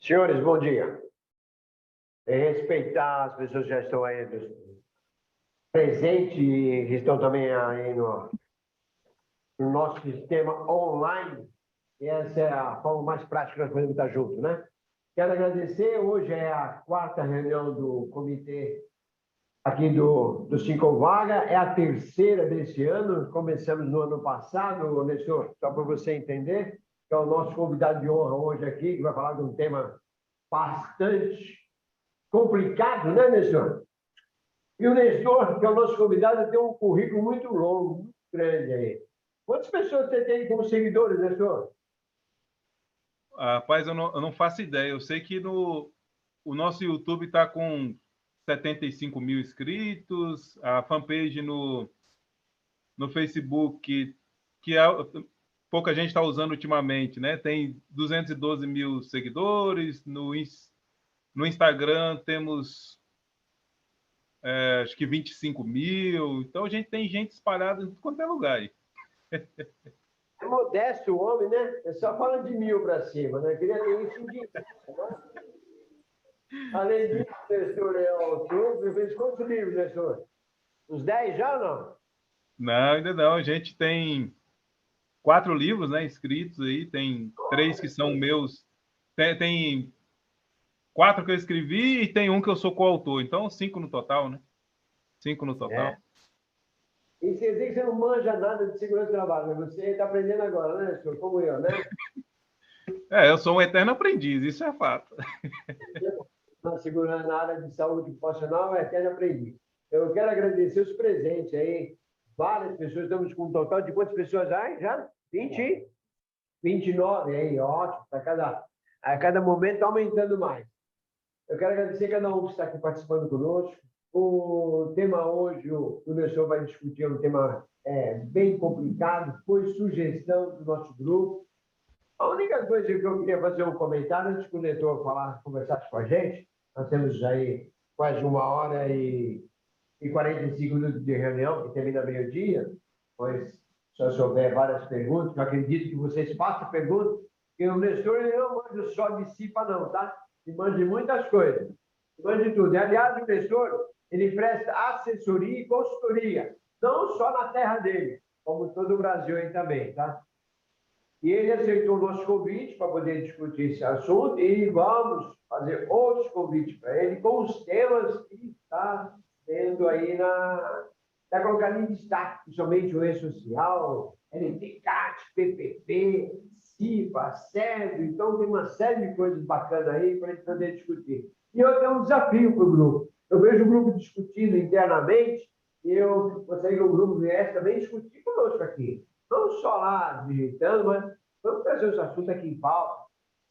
Senhores, bom dia. Respeitar as pessoas que já estão aí presentes e que estão também aí no nosso sistema online. E essa é a forma mais prática que nós podemos estar juntos, né? Quero agradecer. Hoje é a quarta reunião do comitê aqui do Cinco Vaga. É a terceira desse ano. Começamos no ano passado, Nestor, só para você entender, que é o nosso convidado de honra hoje aqui, que vai falar de um tema bastante complicado, né, Nestor? E o Nestor, que é o nosso convidado, tem um currículo muito longo, muito grande aí. Quantas pessoas você tem como seguidores, Nestor? Rapaz, eu não faço ideia. Eu sei que o nosso YouTube está com 75 mil inscritos, a fanpage no Facebook, pouca gente está usando ultimamente, né? Tem 212 mil seguidores. No Instagram temos, acho que 25 mil. Então, a gente tem gente espalhada em tudo quanto é lugar aí. É modesto o homem, né? É só fala de 1000 para cima, né? Queria ter isso em dia, né? Além disso, Nestor, tu fez quantos livros, Nestor? Uns 10 já ou não? Não, ainda não. A gente tem 4 livros, né, escritos aí. Tem 3 que são meus. Tem 4 que eu escrevi e tem um que eu sou coautor. Então, 5 no total, né? 5 no total. É. E você diz que você não manja nada de segurança do trabalho, mas você está aprendendo agora, né, Nestor? Como eu, né? Eu sou um eterno aprendiz, isso é fato. Na segurança, na área de saúde ocupacional, é eterno aprendiz. Eu quero agradecer os presentes aí. Várias pessoas, estamos com um total de quantas pessoas aí já? 20? 29 aí, ótimo. A cada momento está aumentando mais. Eu quero agradecer a cada um que está aqui participando conosco. O tema hoje, o professor vai discutir um tema bem complicado, foi sugestão do nosso grupo. A única coisa que eu queria fazer um comentário antes que o leitor conversasse com a gente, nós temos aí quase 1h45 minutos de reunião, que termina meio-dia, pois se eu souber várias perguntas, eu acredito que vocês façam perguntas, porque o Nestor ele não manda só de CIPA não, tá? Ele manda de muitas coisas, ele manda de tudo. E, aliás, o Nestor, ele presta assessoria e consultoria, não só na terra dele, como todo o Brasil aí também, tá? E ele aceitou o nosso convite para poder discutir esse assunto e vamos fazer outros convites para ele com os temas que está tendo aí está colocado em destaque, principalmente o E-Social, LTCAT, PPP, CIPA, SEDO. Então, tem uma série de coisas bacanas aí para a gente poder discutir. E eu tenho um desafio para o grupo. Eu vejo o grupo discutindo internamente e eu gostaria que o grupo viesse também discutir conosco aqui. Não só lá digitando, mas vamos trazer os assuntos aqui em pauta.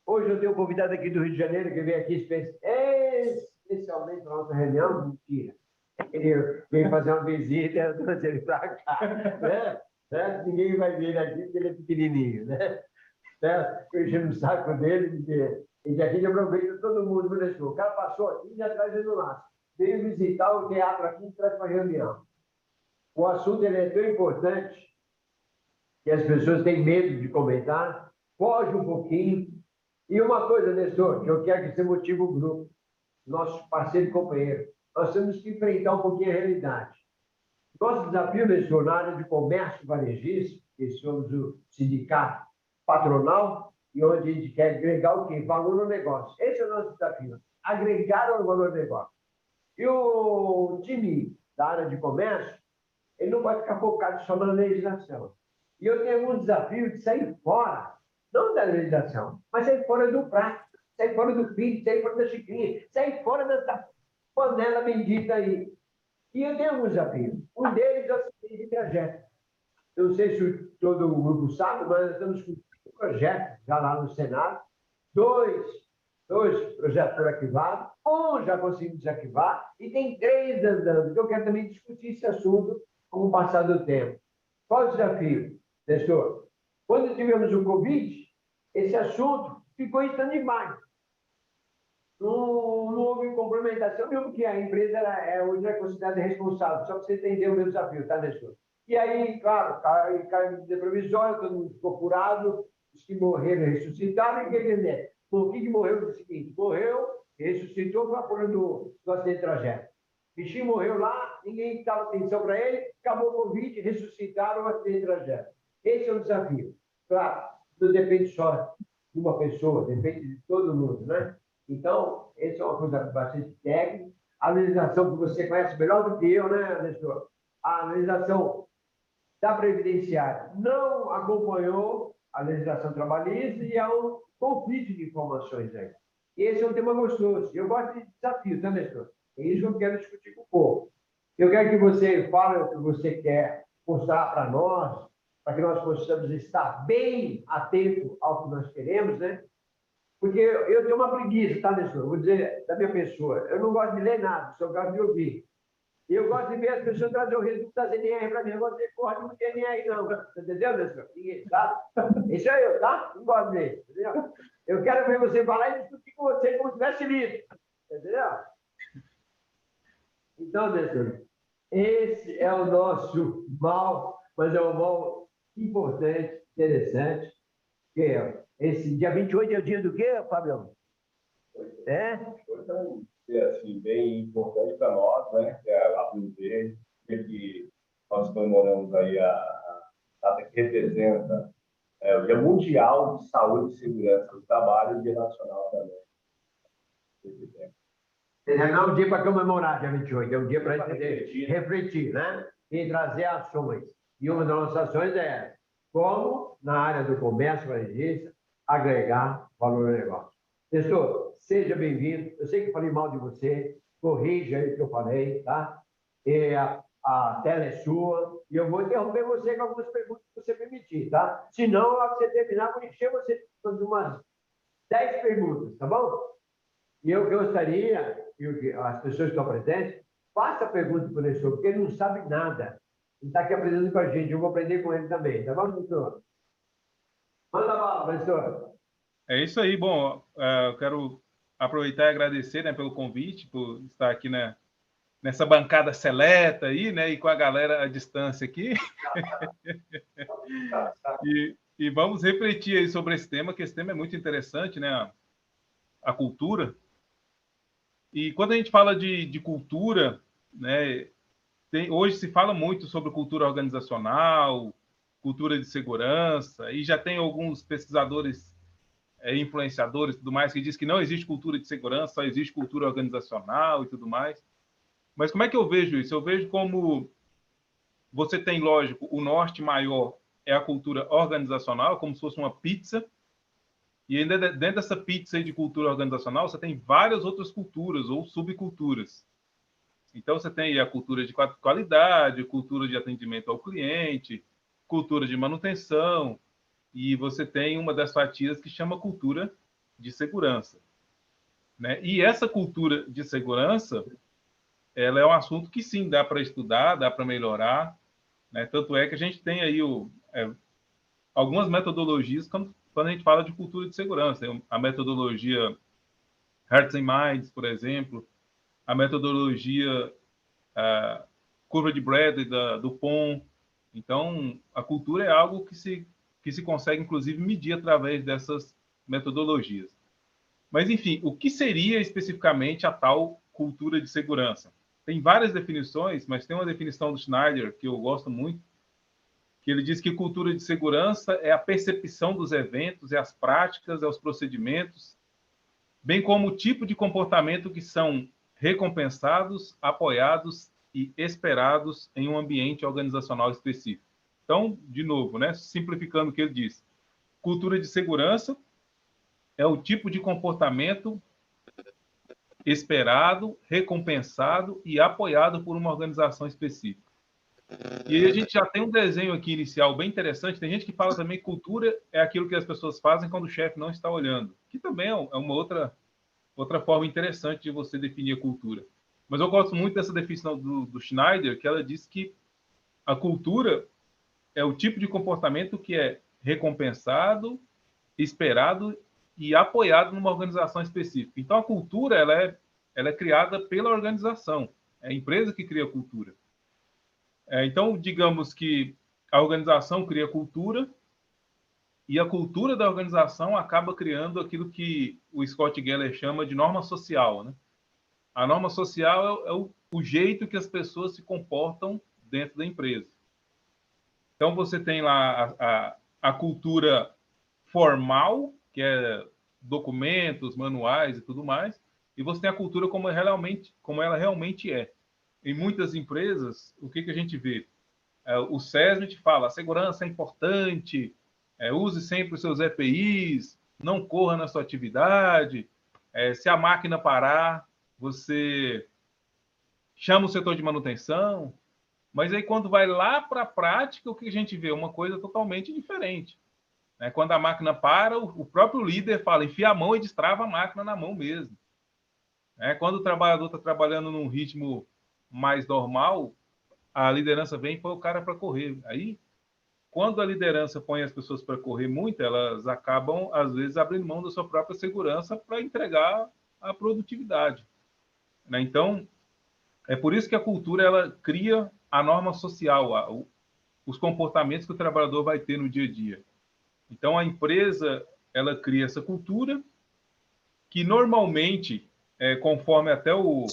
Hoje eu tenho um convidado aqui do Rio de Janeiro que veio aqui especialmente para a nossa reunião. Mentira. Ele veio fazer uma visita e eu trouxe ele para cá. Né? Ninguém vai ver ele aqui porque ele é pequenininho. Né? Eu enchendo o saco dele, porque ele aqui aproveita todo mundo. O cara passou aqui e já traz ele no laço. Veio visitar o teatro aqui e traz para a reunião. O assunto ele é tão importante que as pessoas têm medo de comentar, foge um pouquinho. E uma coisa, Nestor, que eu quero que você motive o grupo, nosso parceiro e companheiro, nós temos que enfrentar um pouquinho a realidade. Nosso desafio, Nestor, na área de comércio varejista, que somos o sindicato patronal, e onde a gente quer agregar o quê? Valor no negócio. Esse é o nosso desafio, agregar o valor no negócio. E o time da área de comércio, ele não vai ficar focado só na legislação. E eu tenho um desafio de sair fora, não da legislação, mas sair fora do prato, sair fora do filho, sair fora da xicrinha, sair fora dessa panela bendita aí. E eu tenho alguns desafios. Um deles é o seguinte trajeto. Eu não sei se todo o grupo sabe, mas nós estamos com um projeto já lá no Senado, dois projetos por arquivado, um já conseguimos desarquivar e tem 3 andando, que eu quero também discutir esse assunto com o passar do tempo. Qual o desafio, Nestor? Quando tivemos o Covid, esse assunto ficou em stand-by. Não houve complementação, mesmo que a empresa hoje é considerada responsável, só para você entender o meu desafio, tá, Nestor? E aí, claro, caiu de provisório, todo mundo ficou curado, os que morreram ressuscitaram, e o que quer dizer? Por que morreu? O seguinte, morreu, ressuscitou com a cura do acidente de trajeto. O bichinho morreu lá, ninguém dava atenção para ele, acabou o Covid, ressuscitaram o acidente de trajeto. Esse é o desafio. Claro, não depende só de uma pessoa, depende de todo mundo, né? Então, essa é uma coisa bastante técnica. A legislação que você conhece melhor do que eu, né, Nestor? A legislação da Previdenciária não acompanhou a legislação trabalhista e há um conflito de informações aí. E esse é um tema gostoso. Eu gosto de desafio, tá, Nestor? É isso que eu quero discutir com o povo. Eu quero que você fale o que você quer mostrar para nós, para que nós possamos estar bem atentos ao que nós queremos, né? Porque eu tenho uma preguiça, tá, Nestor? Vou dizer da minha pessoa. Eu não gosto de ler nada, só gosto de ouvir. E eu gosto de ver as pessoas trazer o resultado da ZNR para mim. Eu gosto de ver porra de ZNR, não. Você entendeu, Nestor? Ninguém sabe. Isso é eu, tá? Não gosto de ler. Entendeu? Eu quero ver você falar e discutir com você como se tivesse lido. Entendeu? Então, Nestor, esse é o nosso mal, mas é um mal importante, interessante. Que é esse dia 28 é o dia do quê, Fabião? É? É assim, bem importante para nós, né? Que é a Blueverde, que nós comemoramos aí a data que representa o Dia Mundial de Saúde e Segurança do Trabalho e o Dia Nacional também. Não é um dia para comemorar, dia 28, é um dia para refletir, né? E trazer ações. E uma das nossas ações é como, na área do comércio varejista, agregar valor ao negócio. Nestor, seja bem-vindo. Eu sei que falei mal de você, corrija aí o que eu falei, tá? E a tela é sua, e eu vou interromper você com algumas perguntas que você permitir, tá? Se não, na hora que você terminar, eu vou encher você de umas 10 perguntas, tá bom? E eu gostaria que as pessoas que estão presentes façam a pergunta para o Nestor, porque ele não sabe nada. Ele está aqui aprendendo com a gente, eu vou aprender com ele também, tá bom, Nestor? Manda bala, Nestor. É isso aí. Bom, eu quero aproveitar e agradecer, né, pelo convite, por estar aqui, né, nessa bancada seleta aí, né, e com a galera à distância aqui. E vamos refletir aí sobre esse tema, que esse tema é muito interessante, né, a cultura. E quando a gente fala de cultura, né, hoje se fala muito sobre cultura organizacional, cultura de segurança, e já tem alguns pesquisadores, influenciadores e tudo mais, que diz que não existe cultura de segurança, só existe cultura organizacional e tudo mais. Mas como é que eu vejo isso? Eu vejo como você tem, lógico, o norte maior é a cultura organizacional, como se fosse uma pizza, e ainda dentro dessa pizza aí de cultura organizacional, você tem várias outras culturas ou subculturas. Então, você tem a cultura de qualidade, cultura de atendimento ao cliente, cultura de manutenção, e você tem uma das fatias que chama cultura de segurança, né? E essa cultura de segurança, ela é um assunto que, sim, dá para estudar, dá para melhorar, né? Tanto é que a gente tem aí algumas metodologias quando a gente fala de cultura de segurança. A metodologia Hearts and Minds, por exemplo, a metodologia curva de Bradley do POM. Então, a cultura é algo que se consegue, inclusive, medir através dessas metodologias. Mas, enfim, o que seria especificamente a tal cultura de segurança? Tem várias definições, mas tem uma definição do Schneider que eu gosto muito, que ele diz que cultura de segurança é a percepção dos eventos, é as práticas, é os procedimentos, bem como o tipo de comportamento que são recompensados, apoiados e esperados em um ambiente organizacional específico. Então, de novo, né, simplificando o que ele diz, cultura de segurança é o tipo de comportamento esperado, recompensado e apoiado por uma organização específica. E aí a gente já tem um desenho aqui inicial bem interessante. Tem gente que fala também que cultura é aquilo que as pessoas fazem quando o chefe não está olhando, que também é uma outra forma interessante de você definir a cultura. Mas eu gosto muito dessa definição do Schneider, que ela diz que a cultura é o tipo de comportamento que é recompensado, esperado e apoiado numa organização específica. Então, a cultura ela é criada pela organização. É a empresa que cria a cultura. Então, digamos que a organização cria cultura E a cultura da organização acaba criando aquilo que o Scott Geller chama de norma social, né? A norma social é o jeito que as pessoas se comportam dentro da empresa. Então, você tem lá a cultura formal, que é documentos, manuais e tudo mais, e você tem a cultura como ela realmente é. Em muitas empresas, o que a gente vê? O SESMIT fala, a segurança é importante, use sempre os seus EPIs, não corra na sua atividade, se a máquina parar, você chama o setor de manutenção, mas aí quando vai lá para a prática, o que a gente vê? Uma coisa totalmente diferente. Quando a máquina para, o próprio líder fala, enfia a mão e destrava a máquina na mão mesmo. Quando o trabalhador está trabalhando num ritmo mais normal, a liderança vem e põe o cara para correr. Aí, quando a liderança põe as pessoas para correr muito, elas acabam, às vezes, abrindo mão da sua própria segurança para entregar a produtividade. Então, é por isso que a cultura ela cria a norma social, os comportamentos que o trabalhador vai ter no dia a dia. Então, a empresa ela cria essa cultura que, normalmente, conforme até o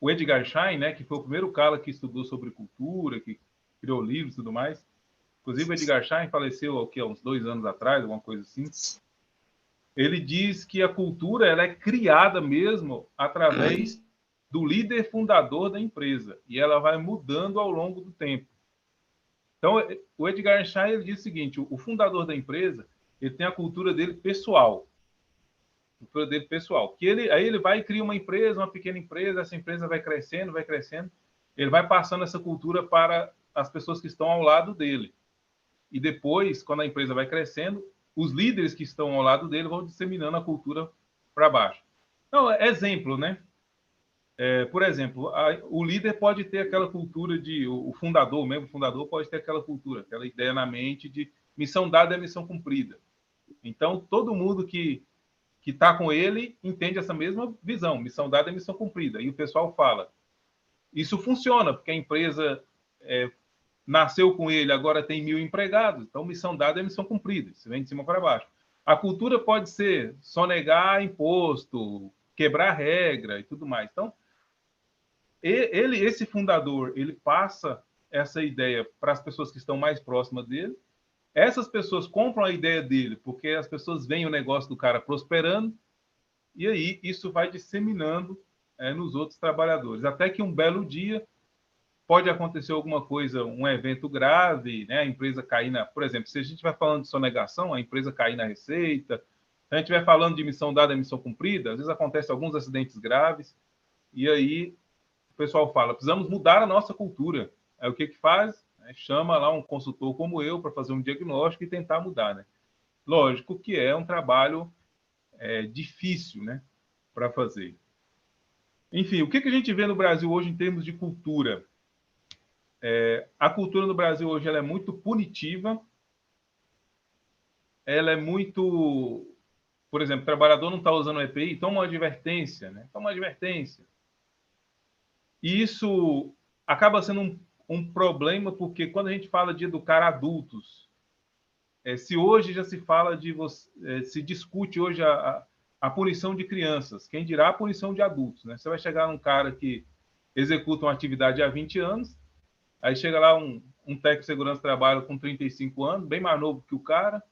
Edgar Schein, né, que foi o primeiro cara que estudou sobre cultura, que criou livros e tudo mais. Inclusive, o Edgar Schein faleceu há uns 2 anos atrás, alguma coisa assim. Ele diz que a cultura ela é criada mesmo através do líder fundador da empresa, e ela vai mudando ao longo do tempo. Então, o Edgar Schein ele diz o seguinte, o fundador da empresa ele tem a cultura dele pessoal. Que aí ele vai e cria uma empresa, uma pequena empresa, essa empresa vai crescendo, ele vai passando essa cultura para as pessoas que estão ao lado dele. E depois, quando a empresa vai crescendo, os líderes que estão ao lado dele vão disseminando a cultura para baixo. Então, exemplo, né? Por exemplo, o líder pode ter aquela cultura o fundador, o membro fundador pode ter aquela cultura, aquela ideia na mente de missão dada é missão cumprida. Então, todo mundo que está com ele entende essa mesma visão, missão dada é missão cumprida. E o pessoal fala, isso funciona, porque a empresa nasceu com ele, agora tem 1.000 empregados, então missão dada é missão cumprida, isso vem de cima para baixo. A cultura pode ser sonegar imposto, quebrar regra e tudo mais. Então, esse fundador, ele passa essa ideia para as pessoas que estão mais próximas dele, essas pessoas compram a ideia dele, porque as pessoas veem o negócio do cara prosperando, e aí isso vai disseminando nos outros trabalhadores. Até que um belo dia pode acontecer alguma coisa, um evento grave, né? A empresa cair por exemplo, se a gente vai falando de sonegação, a empresa cair na receita, se a gente vai falando de missão dada e missão cumprida, às vezes acontecem alguns acidentes graves, e aí o pessoal fala, precisamos mudar a nossa cultura. Aí o que faz? Chama lá um consultor como eu para fazer um diagnóstico e tentar mudar, né? Lógico que é um trabalho difícil, né, para fazer. Enfim, o que a gente vê no Brasil hoje em termos de cultura? A cultura no Brasil hoje ela é muito punitiva, ela é muito... Por exemplo, o trabalhador não está usando o EPI, toma uma advertência, né? Toma uma advertência. E isso acaba sendo um problema, porque quando a gente fala de educar adultos, se hoje já se fala se discute hoje a punição de crianças, quem dirá a punição de adultos, né? Você vai chegar num cara que executa uma atividade há 20 anos, aí chega lá um técnico de segurança de trabalho com 35 anos, bem mais novo que o cara,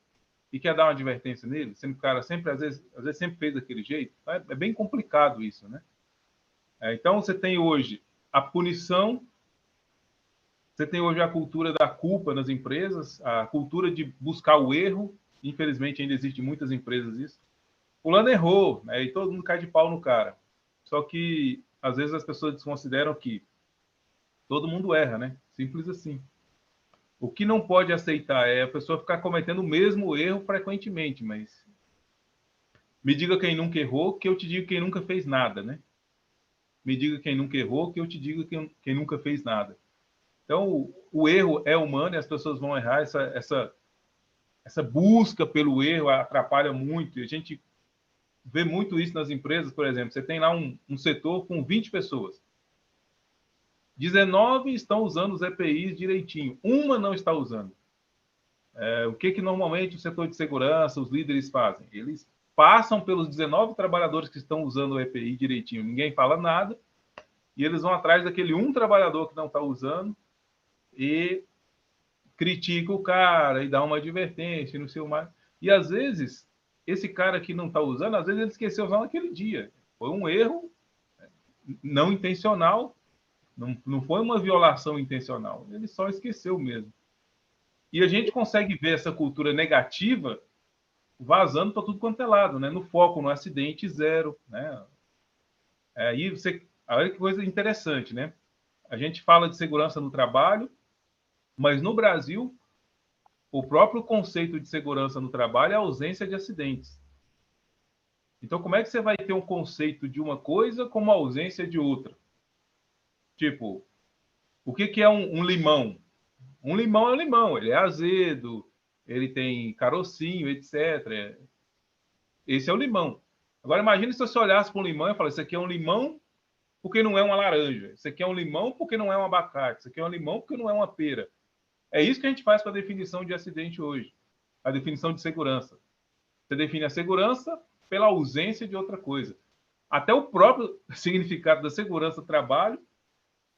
e quer dar uma advertência nele, sendo que o cara sempre, às vezes sempre fez daquele jeito. É bem complicado isso, né? Então, você tem hoje a punição, você tem hoje a cultura da culpa nas empresas, a cultura de buscar o erro. Infelizmente, ainda existe em muitas empresas isso. Fulano errou, né? E todo mundo cai de pau no cara. Só que, às vezes, as pessoas desconsideram que todo mundo erra, né? Simples assim. O que não pode aceitar é a pessoa ficar cometendo o mesmo erro frequentemente, mas me diga quem nunca errou, que eu te digo quem nunca fez nada, né? Me diga quem nunca errou, que eu te digo quem nunca fez nada. Então, o erro é humano e as pessoas vão errar. Essa busca pelo erro atrapalha muito. E a gente vê muito isso nas empresas, por exemplo. Você tem lá um setor com 20 pessoas. 19 estão usando os EPIs direitinho. Uma não está usando. O que normalmente o setor de segurança, os líderes fazem? Eles passam pelos 19 trabalhadores que estão usando o EPI direitinho, ninguém fala nada, e eles vão atrás daquele um trabalhador que não está usando e critica o cara e dá uma advertência, não sei o mais. E às vezes, esse cara que não está usando, às vezes ele esqueceu usar naquele dia. Foi um erro não intencional, não foi uma violação intencional, ele só esqueceu mesmo. E a gente consegue ver essa cultura negativa vazando para tudo quanto é lado, né? No foco, no acidente zero, né? Aí você, olha que coisa interessante, né? A gente fala de segurança no trabalho, mas no Brasil, o próprio conceito de segurança no trabalho é a ausência de acidentes. Então, como é que você vai ter um conceito de uma coisa como a ausência de outra? Tipo, o que é um limão? Um limão é um limão, ele é azedo, ele tem carocinho, etc. Esse é o limão. Agora, imagine se você olhasse para um limão e falasse, isso aqui é um limão porque não é uma laranja. Isso aqui é um limão porque não é um abacate. Isso aqui é um limão porque não é uma pera. É isso que a gente faz com a definição de acidente hoje. A definição de segurança. Você define a segurança pela ausência de outra coisa. Até o próprio significado da segurança do trabalho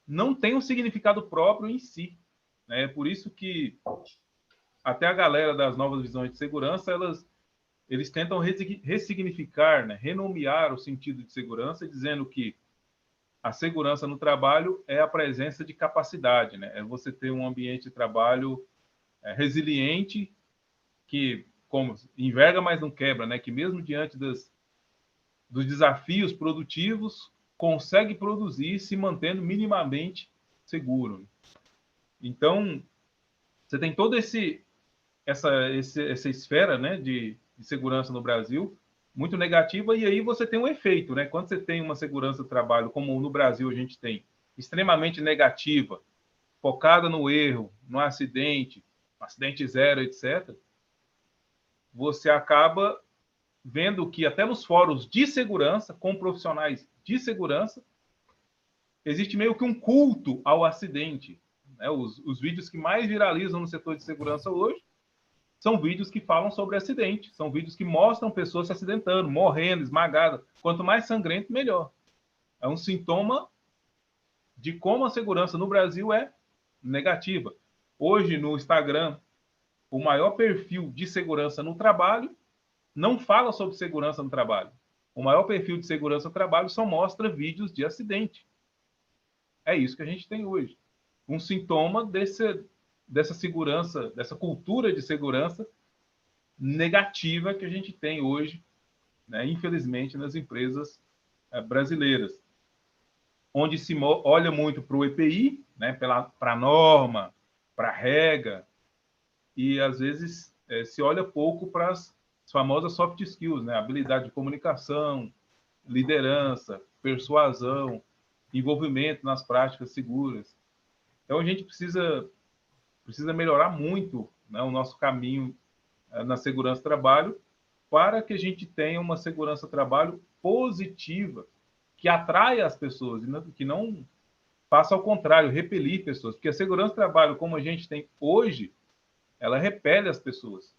não tem um significado próprio em si. É por isso que até a galera das novas visões de segurança, eles tentam ressignificar, né, renomear o sentido de segurança, dizendo que a segurança no trabalho é a presença de capacidade, né? É você ter um ambiente de trabalho resiliente, que como enverga, mas não quebra, né? Que mesmo diante dos desafios produtivos, consegue produzir se mantendo minimamente seguro. Então, você tem toda essa esfera, né, de segurança no Brasil, muito negativa, e aí você tem um efeito, né? Quando você tem uma segurança do trabalho, como no Brasil a gente tem, extremamente negativa, focada no erro, no acidente zero, etc., você acaba vendo que até nos fóruns de segurança, com profissionais de segurança, existe meio que um culto ao acidente. Né? Os vídeos que mais viralizam no setor de segurança hoje são vídeos que falam sobre acidente, são vídeos que mostram pessoas se acidentando, morrendo, esmagadas. Quanto mais sangrento, melhor. É um sintoma de como a segurança no Brasil é negativa. Hoje, no Instagram, o maior perfil de segurança no trabalho não fala sobre segurança no trabalho. O maior perfil de segurança no trabalho só mostra vídeos de acidente. É isso que a gente tem hoje. Um sintoma dessa segurança, dessa cultura de segurança negativa que a gente tem hoje, né, infelizmente, nas empresas brasileiras, onde se olha muito para o EPI, né, para a norma, para a regra, e às vezes se olha pouco para as famosas soft skills, né, habilidade de comunicação, liderança, persuasão, envolvimento nas práticas seguras. Então a gente precisa melhorar muito, né, o nosso caminho na segurança do trabalho, para que a gente tenha uma segurança do trabalho positiva, que atraia as pessoas, que não faça ao contrário, repelir pessoas. Porque a segurança do trabalho, como a gente tem hoje, ela repele as pessoas.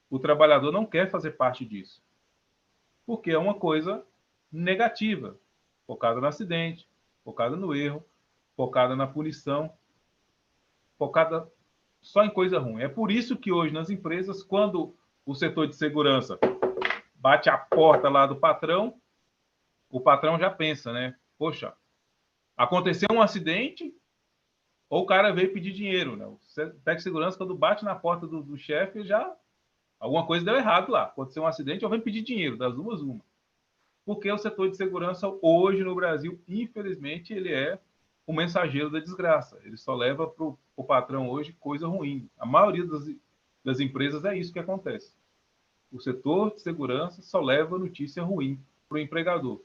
O trabalhador não quer fazer parte disso, porque é uma coisa negativa, focada no acidente, focada no erro, focada na punição, focada só em coisa ruim. É por isso que hoje nas empresas, quando o setor de segurança bate a porta lá do patrão, o patrão já pensa, né? Poxa, aconteceu um acidente ou o cara veio pedir dinheiro, né? O técnico de segurança, quando bate na porta do chefe, já alguma coisa deu errado lá. Aconteceu um acidente ou vem pedir dinheiro, das duas uma. Porque o setor de segurança hoje no Brasil, infelizmente, ele é o mensageiro da desgraça. Ele só leva para o patrão hoje coisa ruim. A maioria das empresas é isso que acontece. O setor de segurança só leva notícia ruim para o empregador.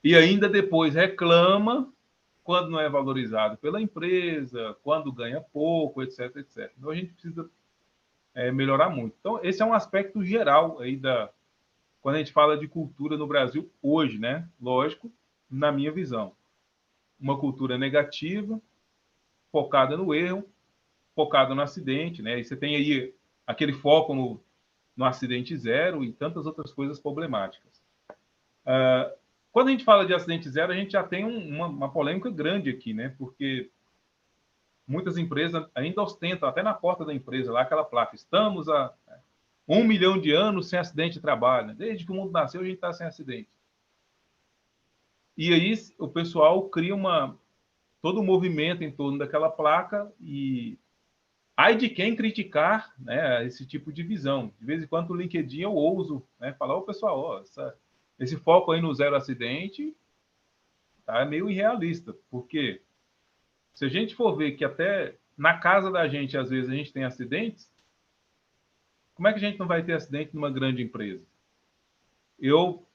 E ainda depois reclama quando não é valorizado pela empresa, quando ganha pouco, etc, etc. Então a gente precisa melhorar muito. Então esse é um aspecto geral aí quando a gente fala de cultura no Brasil hoje, né? Lógico, na minha visão. Uma cultura negativa, focada no erro, focada no acidente, né? E você tem aí aquele foco no acidente zero e tantas outras coisas problemáticas. Quando a gente fala de acidente zero, a gente já tem uma polêmica grande aqui, né? Porque muitas empresas ainda ostentam, até na porta da empresa, lá aquela placa, estamos há 1 milhão de anos sem acidente de trabalho. Desde que o mundo nasceu, a gente está sem acidente. E aí o pessoal cria todo um movimento em torno daquela placa e ai de quem criticar, né, esse tipo de visão. De vez em quando no LinkedIn eu ouso, né, falar, ô pessoal, ó, esse foco aí no zero acidente tá meio irrealista, porque se a gente for ver que até na casa da gente, às vezes, a gente tem acidentes, como é que a gente não vai ter acidente numa grande empresa? Eu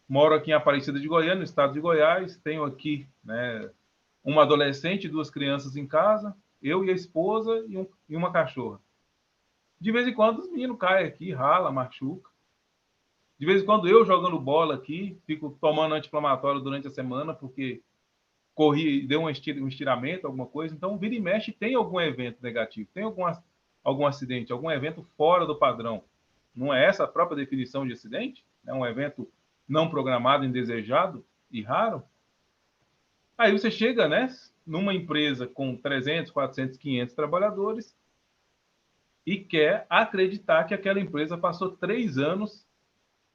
moro aqui em Aparecida de Goiânia, no estado de Goiás, tenho aqui, né, uma adolescente e 2 crianças em casa, eu e a esposa e uma cachorra. De vez em quando os meninos caem aqui, rala, machuca. De vez em quando eu jogando bola aqui, fico tomando anti-inflamatório durante a semana, porque corri, deu um estiramento, alguma coisa. Então, vira e mexe, tem algum evento negativo, tem algum acidente, algum evento fora do padrão. Não é essa a própria definição de acidente? É um evento não programado, indesejado e raro? Aí você chega, né, numa empresa com 300, 400, 500 trabalhadores e quer acreditar que aquela empresa passou 3 anos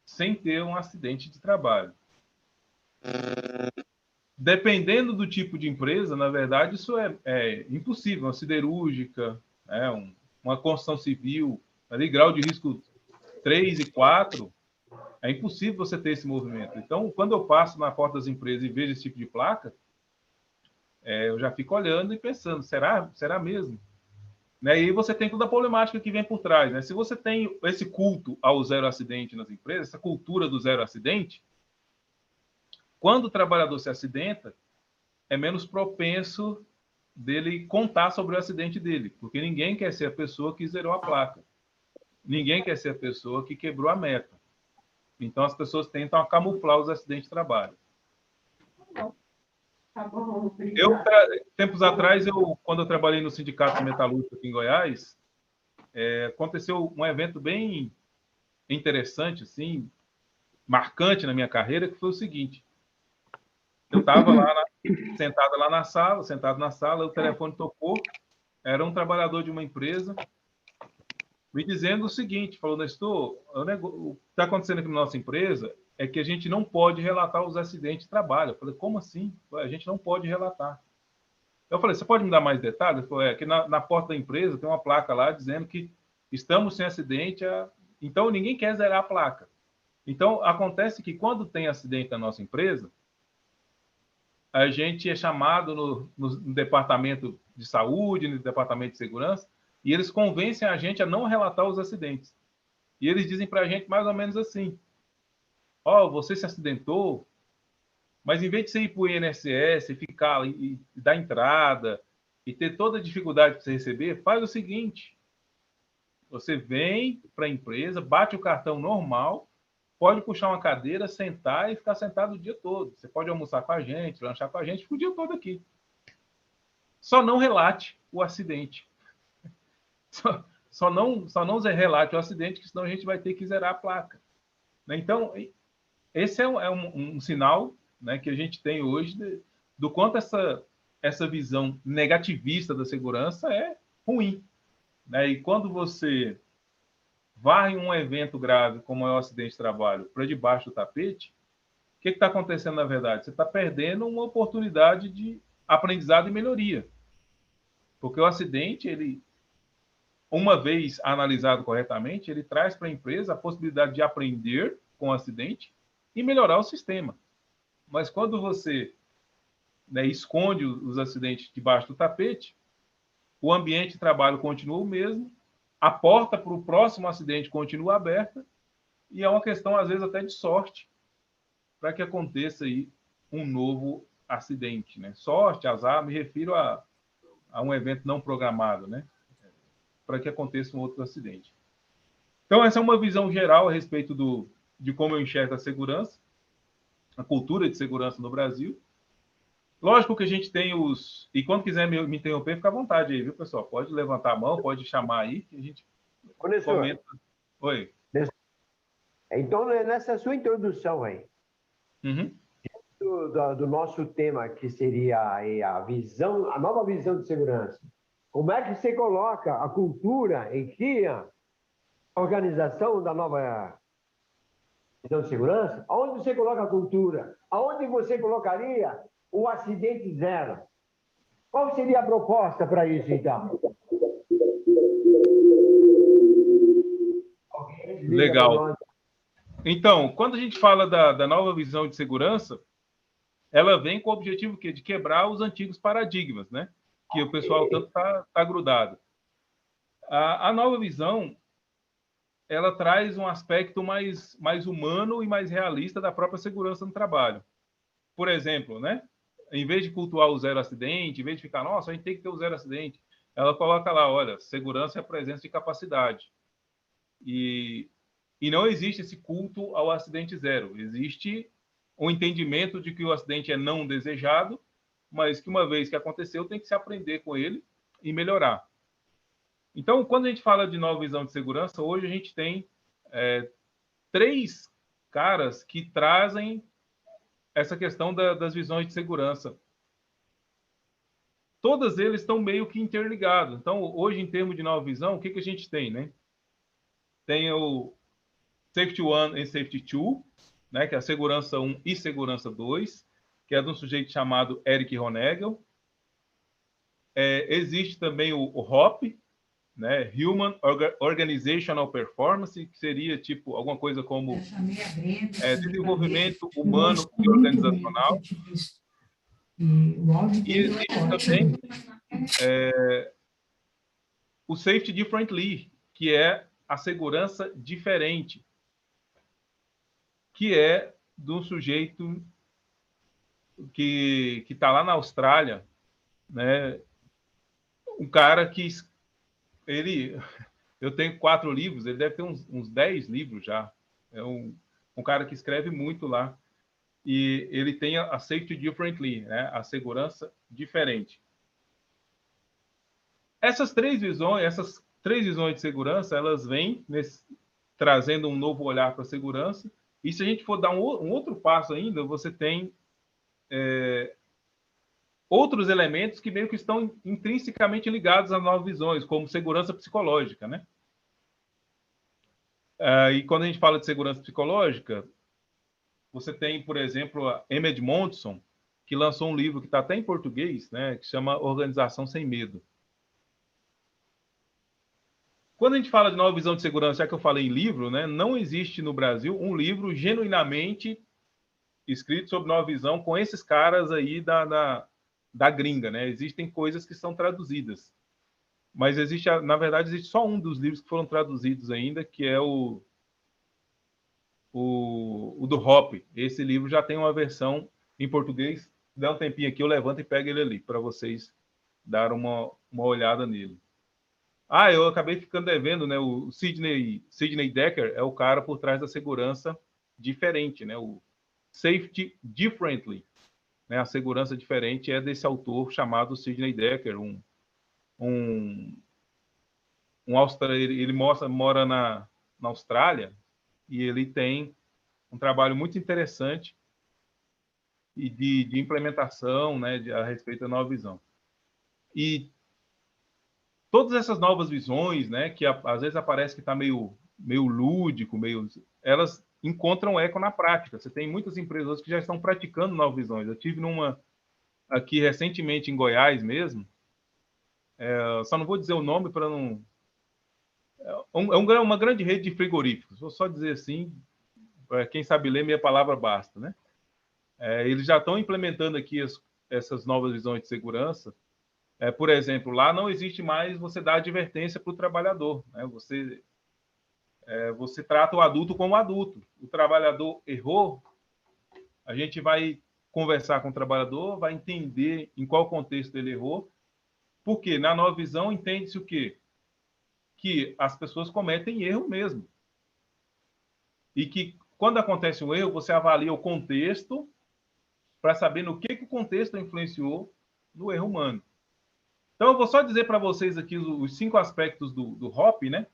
sem ter um acidente de trabalho. Dependendo do tipo de empresa, na verdade, isso é impossível. Uma siderúrgica, né, uma construção civil, ali, grau de risco 3 e 4, é impossível você ter esse movimento. Então, quando eu passo na porta das empresas e vejo esse tipo de placa, eu já fico olhando e pensando, será mesmo? Né? E aí você tem toda a problemática que vem por trás. Né? Se você tem esse culto ao zero acidente nas empresas, essa cultura do zero acidente, quando o trabalhador se acidenta, é menos propenso dele contar sobre o acidente dele, porque ninguém quer ser a pessoa que zerou a placa. Ninguém quer ser a pessoa que quebrou a meta. Então, as pessoas tentam camuflar os acidentes de trabalho. Tá bom, obrigado. Tempos atrás, quando eu trabalhei no Sindicato Metalúrgico aqui em Goiás, aconteceu um evento bem interessante, assim, marcante na minha carreira, que foi o seguinte. Eu estava lá, sentado na sala, o telefone tocou, era um trabalhador de uma empresa, me dizendo o seguinte, falou, Nestor, o que está acontecendo aqui na nossa empresa é que a gente não pode relatar os acidentes de trabalho. Eu falei, como assim? A gente não pode relatar. Eu falei, você pode me dar mais detalhes? Ele falou, que na porta da empresa tem uma placa lá dizendo que estamos sem acidente, então ninguém quer zerar a placa. Então, acontece que quando tem acidente na nossa empresa, a gente é chamado no departamento de saúde, no departamento de segurança, e eles convencem a gente a não relatar os acidentes. E eles dizem para a gente mais ou menos assim, você se acidentou, mas em vez de você ir para o INSS e ficar e dar entrada e ter toda a dificuldade para você receber, faz o seguinte, você vem para a empresa, bate o cartão normal, pode puxar uma cadeira, sentar e ficar sentado o dia todo. Você pode almoçar com a gente, lanchar com a gente, fica o dia todo aqui. Só não relate o acidente. Só não relate o acidente, que senão a gente vai ter que zerar a placa. Então, esse é um sinal, né, que a gente tem hoje do quanto essa visão negativista da segurança é ruim. Né? E quando você varre um evento grave, como é o acidente de trabalho, para debaixo do tapete, o que está acontecendo na verdade? Você está perdendo uma oportunidade de aprendizado e melhoria. Porque o acidente, uma vez analisado corretamente, ele traz para a empresa a possibilidade de aprender com o acidente e melhorar o sistema. Mas quando você, né, esconde os acidentes debaixo do tapete, o ambiente de trabalho continua o mesmo, a porta para o próximo acidente continua aberta e é uma questão, às vezes, até de sorte para que aconteça aí um novo acidente. Né? Sorte, azar, me refiro a um evento não programado, né? Para que aconteça um outro acidente. Então, essa é uma visão geral a respeito de como eu enxergo a segurança, a cultura de segurança no Brasil. Lógico que a gente tem E quando quiser me interromper, fica à vontade aí, viu, pessoal? Pode levantar a mão, pode chamar aí, que a gente comenta. Oi. Então, nessa sua introdução aí, Uhum. do nosso tema, que seria aí a visão, a nova visão de segurança, como é que você coloca a cultura em que a organização da nova visão de segurança? Aonde você coloca a cultura? Aonde você colocaria o acidente zero? Qual seria a proposta para isso, então? Legal. Então, quando a gente fala da nova visão de segurança, ela vem com o objetivo de quebrar os antigos paradigmas, né? Que o pessoal tanto tá grudado. A nova visão, ela traz um aspecto mais humano e mais realista da própria segurança no trabalho. Por exemplo, né? Em vez de cultuar o zero acidente, em vez de ficar, nossa, a gente tem que ter o zero acidente, ela coloca lá, olha, segurança é a presença de capacidade. E não existe esse culto ao acidente zero. Existe um entendimento de que o acidente é não desejado, mas que uma vez que aconteceu, tem que se aprender com ele e melhorar. Então, quando a gente fala de nova visão de segurança, hoje a gente tem 3 caras que trazem essa questão das visões de segurança. Todas eles estão meio que interligados. Então, hoje, em termos de nova visão, o que a gente tem, né? Tem o Safety 1 e Safety 2, né, que é a segurança 1 e segurança 2, que é de um sujeito chamado Eric Honegel. Existe também o HOP, né, Human Organizational Performance, que seria tipo alguma coisa como desenvolvimento humano e organizacional. E existe também o Safety Differently, que é a segurança diferente, que é de um sujeito que está lá na Austrália, né? Um cara que eu tenho 4 livros, ele deve ter uns 10 livros já. É um cara que escreve muito lá. E ele tem a Safety Differently, né? A segurança diferente. Essas três visões de segurança, elas vêm trazendo um novo olhar para a segurança. E se a gente for dar um outro passo ainda, você tem outros elementos que meio que estão intrinsecamente ligados às novas visões, como segurança psicológica, né? E quando a gente fala de segurança psicológica, você tem, por exemplo, a Emmett Monson, que lançou um livro que está até em português, né, que chama Organização Sem Medo. Quando a gente fala de nova visão de segurança, já que eu falei em livro, né, não existe no Brasil um livro genuinamente escrito sobre nova visão com esses caras aí da gringa, né? Existem coisas que são traduzidas. Mas na verdade, existe só um dos livros que foram traduzidos ainda, que é o do Hop. Esse livro já tem uma versão em português. Dá um tempinho aqui, eu levanto e pego ele ali, para vocês darem uma olhada nele. Eu acabei ficando devendo, né? O Sidney Dekker é o cara por trás da segurança diferente, né? O Safety Differently, né? A segurança diferente é desse autor chamado Sidney Dekker, um ele mora na Austrália, e ele tem um trabalho muito interessante e de implementação, né, a respeito da nova visão. E todas essas novas visões, né, que às vezes aparece que está meio lúdico, elas encontram eco na prática. Você tem muitas empresas que já estão praticando novas visões. Eu tive numa aqui recentemente em Goiás mesmo, só não vou dizer o nome para não... uma grande rede de frigoríficos, vou só dizer assim, quem sabe ler, minha palavra basta, né? Eles já estão implementando aqui essas novas visões de segurança. Por exemplo, lá não existe mais você dar advertência para o trabalhador, né? Você trata o adulto como adulto. O trabalhador errou, a gente vai conversar com o trabalhador, vai entender em qual contexto ele errou, porque na nova visão entende-se o quê? Que as pessoas cometem erro mesmo. E que quando acontece um erro, você avalia o contexto para saber no que o contexto influenciou no erro humano. Então, eu vou só dizer para vocês aqui os 5 aspectos do HOP, né?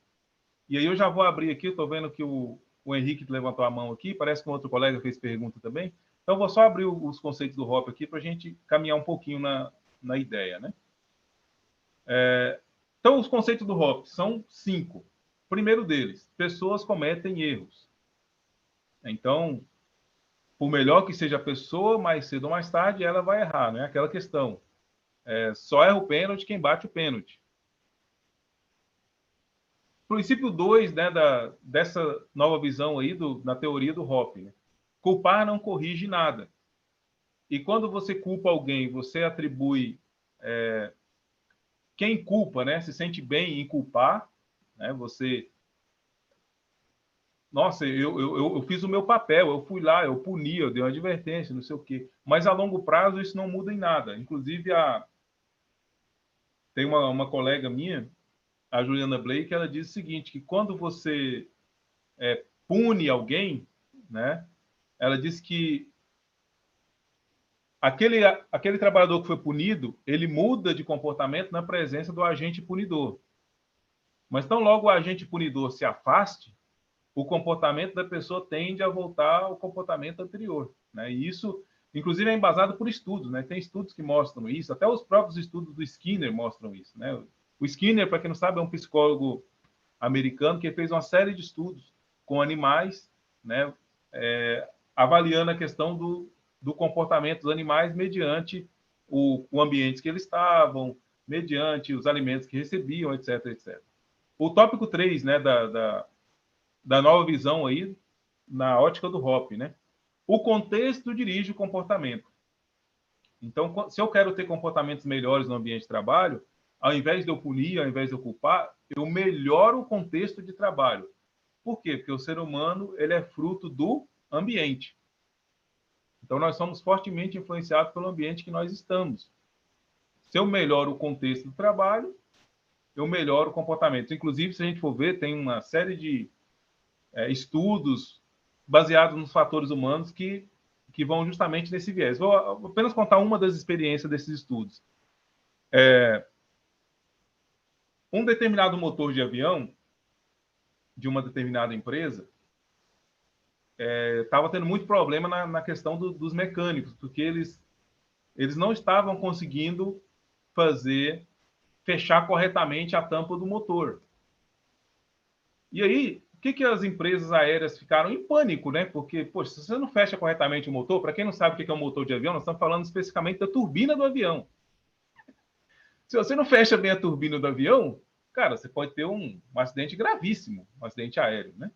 E aí eu já vou abrir aqui, estou vendo que o Henrique levantou a mão aqui, parece que um outro colega fez pergunta também. Então, eu vou só abrir os conceitos do HOP aqui para a gente caminhar um pouquinho na ideia, né? Então, os conceitos do HOP são 5. Primeiro deles, pessoas cometem erros. Então, por melhor que seja a pessoa, mais cedo ou mais tarde, ela vai errar, né? Aquela questão. Só erra o pênalti quem bate o pênalti. Princípio 2, né, dessa nova visão aí na teoria do HOP, né? Culpar não corrige nada. E quando você culpa alguém, você atribui... quem culpa, né, se sente bem em culpar, né? Você... Nossa, eu fiz o meu papel, eu fui lá, eu puni, eu dei uma advertência, não sei o quê. Mas a longo prazo isso não muda em nada. Inclusive, tem uma colega minha, a Juliana Blake, ela diz o seguinte, que quando você pune alguém, né, ela diz que aquele trabalhador que foi punido, ele muda de comportamento na presença do agente punidor. Mas tão logo o agente punidor se afaste, o comportamento da pessoa tende a voltar ao comportamento anterior, né? E isso, inclusive, é embasado por estudos, né? Tem estudos que mostram isso, até os próprios estudos do Skinner mostram isso, né? O Skinner, para quem não sabe, é um psicólogo americano que fez uma série de estudos com animais, né? Avaliando a questão do comportamento dos animais mediante o ambiente que eles estavam, mediante os alimentos que recebiam, etc, etc. O tópico 3, né, da nova visão aí, na ótica do HOP, né? O contexto dirige o comportamento. Então, se eu quero ter comportamentos melhores no ambiente de trabalho, ao invés de eu punir, ao invés de eu culpar, eu melhoro o contexto de trabalho. Por quê? Porque o ser humano ele é fruto do ambiente. Então, nós somos fortemente influenciados pelo ambiente que nós estamos. Se eu melhoro o contexto do trabalho, eu melhoro o comportamento. Inclusive, se a gente for ver, tem uma série de estudos baseados nos fatores humanos que vão justamente nesse viés. Vou apenas contar uma das experiências desses estudos. Um determinado motor de avião de uma determinada empresa estava tendo muito problema na questão dos mecânicos, porque eles não estavam conseguindo fechar corretamente a tampa do motor. E aí, o que as empresas aéreas ficaram em pânico, né? Porque, poxa, se você não fecha corretamente o motor, para quem não sabe o que é um motor de avião, nós estamos falando especificamente da turbina do avião. Se você não fecha bem a turbina do avião, cara, você pode ter um acidente gravíssimo, um acidente aéreo, né?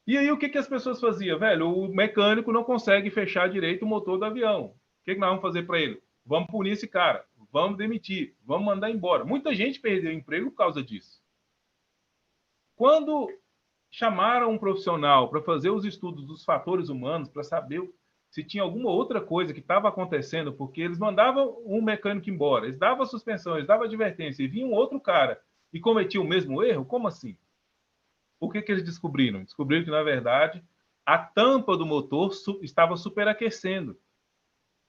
E aí, o que as pessoas faziam? Velho, o mecânico não consegue fechar direito o motor do avião. O que nós vamos fazer para ele? Vamos punir esse cara, vamos demitir, vamos mandar embora. Muita gente perdeu o emprego por causa disso. Quando chamaram um profissional para fazer os estudos dos fatores humanos, para saber se tinha alguma outra coisa que estava acontecendo, porque eles mandavam um mecânico embora, eles davam suspensão, eles davam advertência, e vinha um outro cara e cometia o mesmo erro? Como assim? O que eles descobriram? Descobriram que, na verdade, a tampa do motor estava superaquecendo.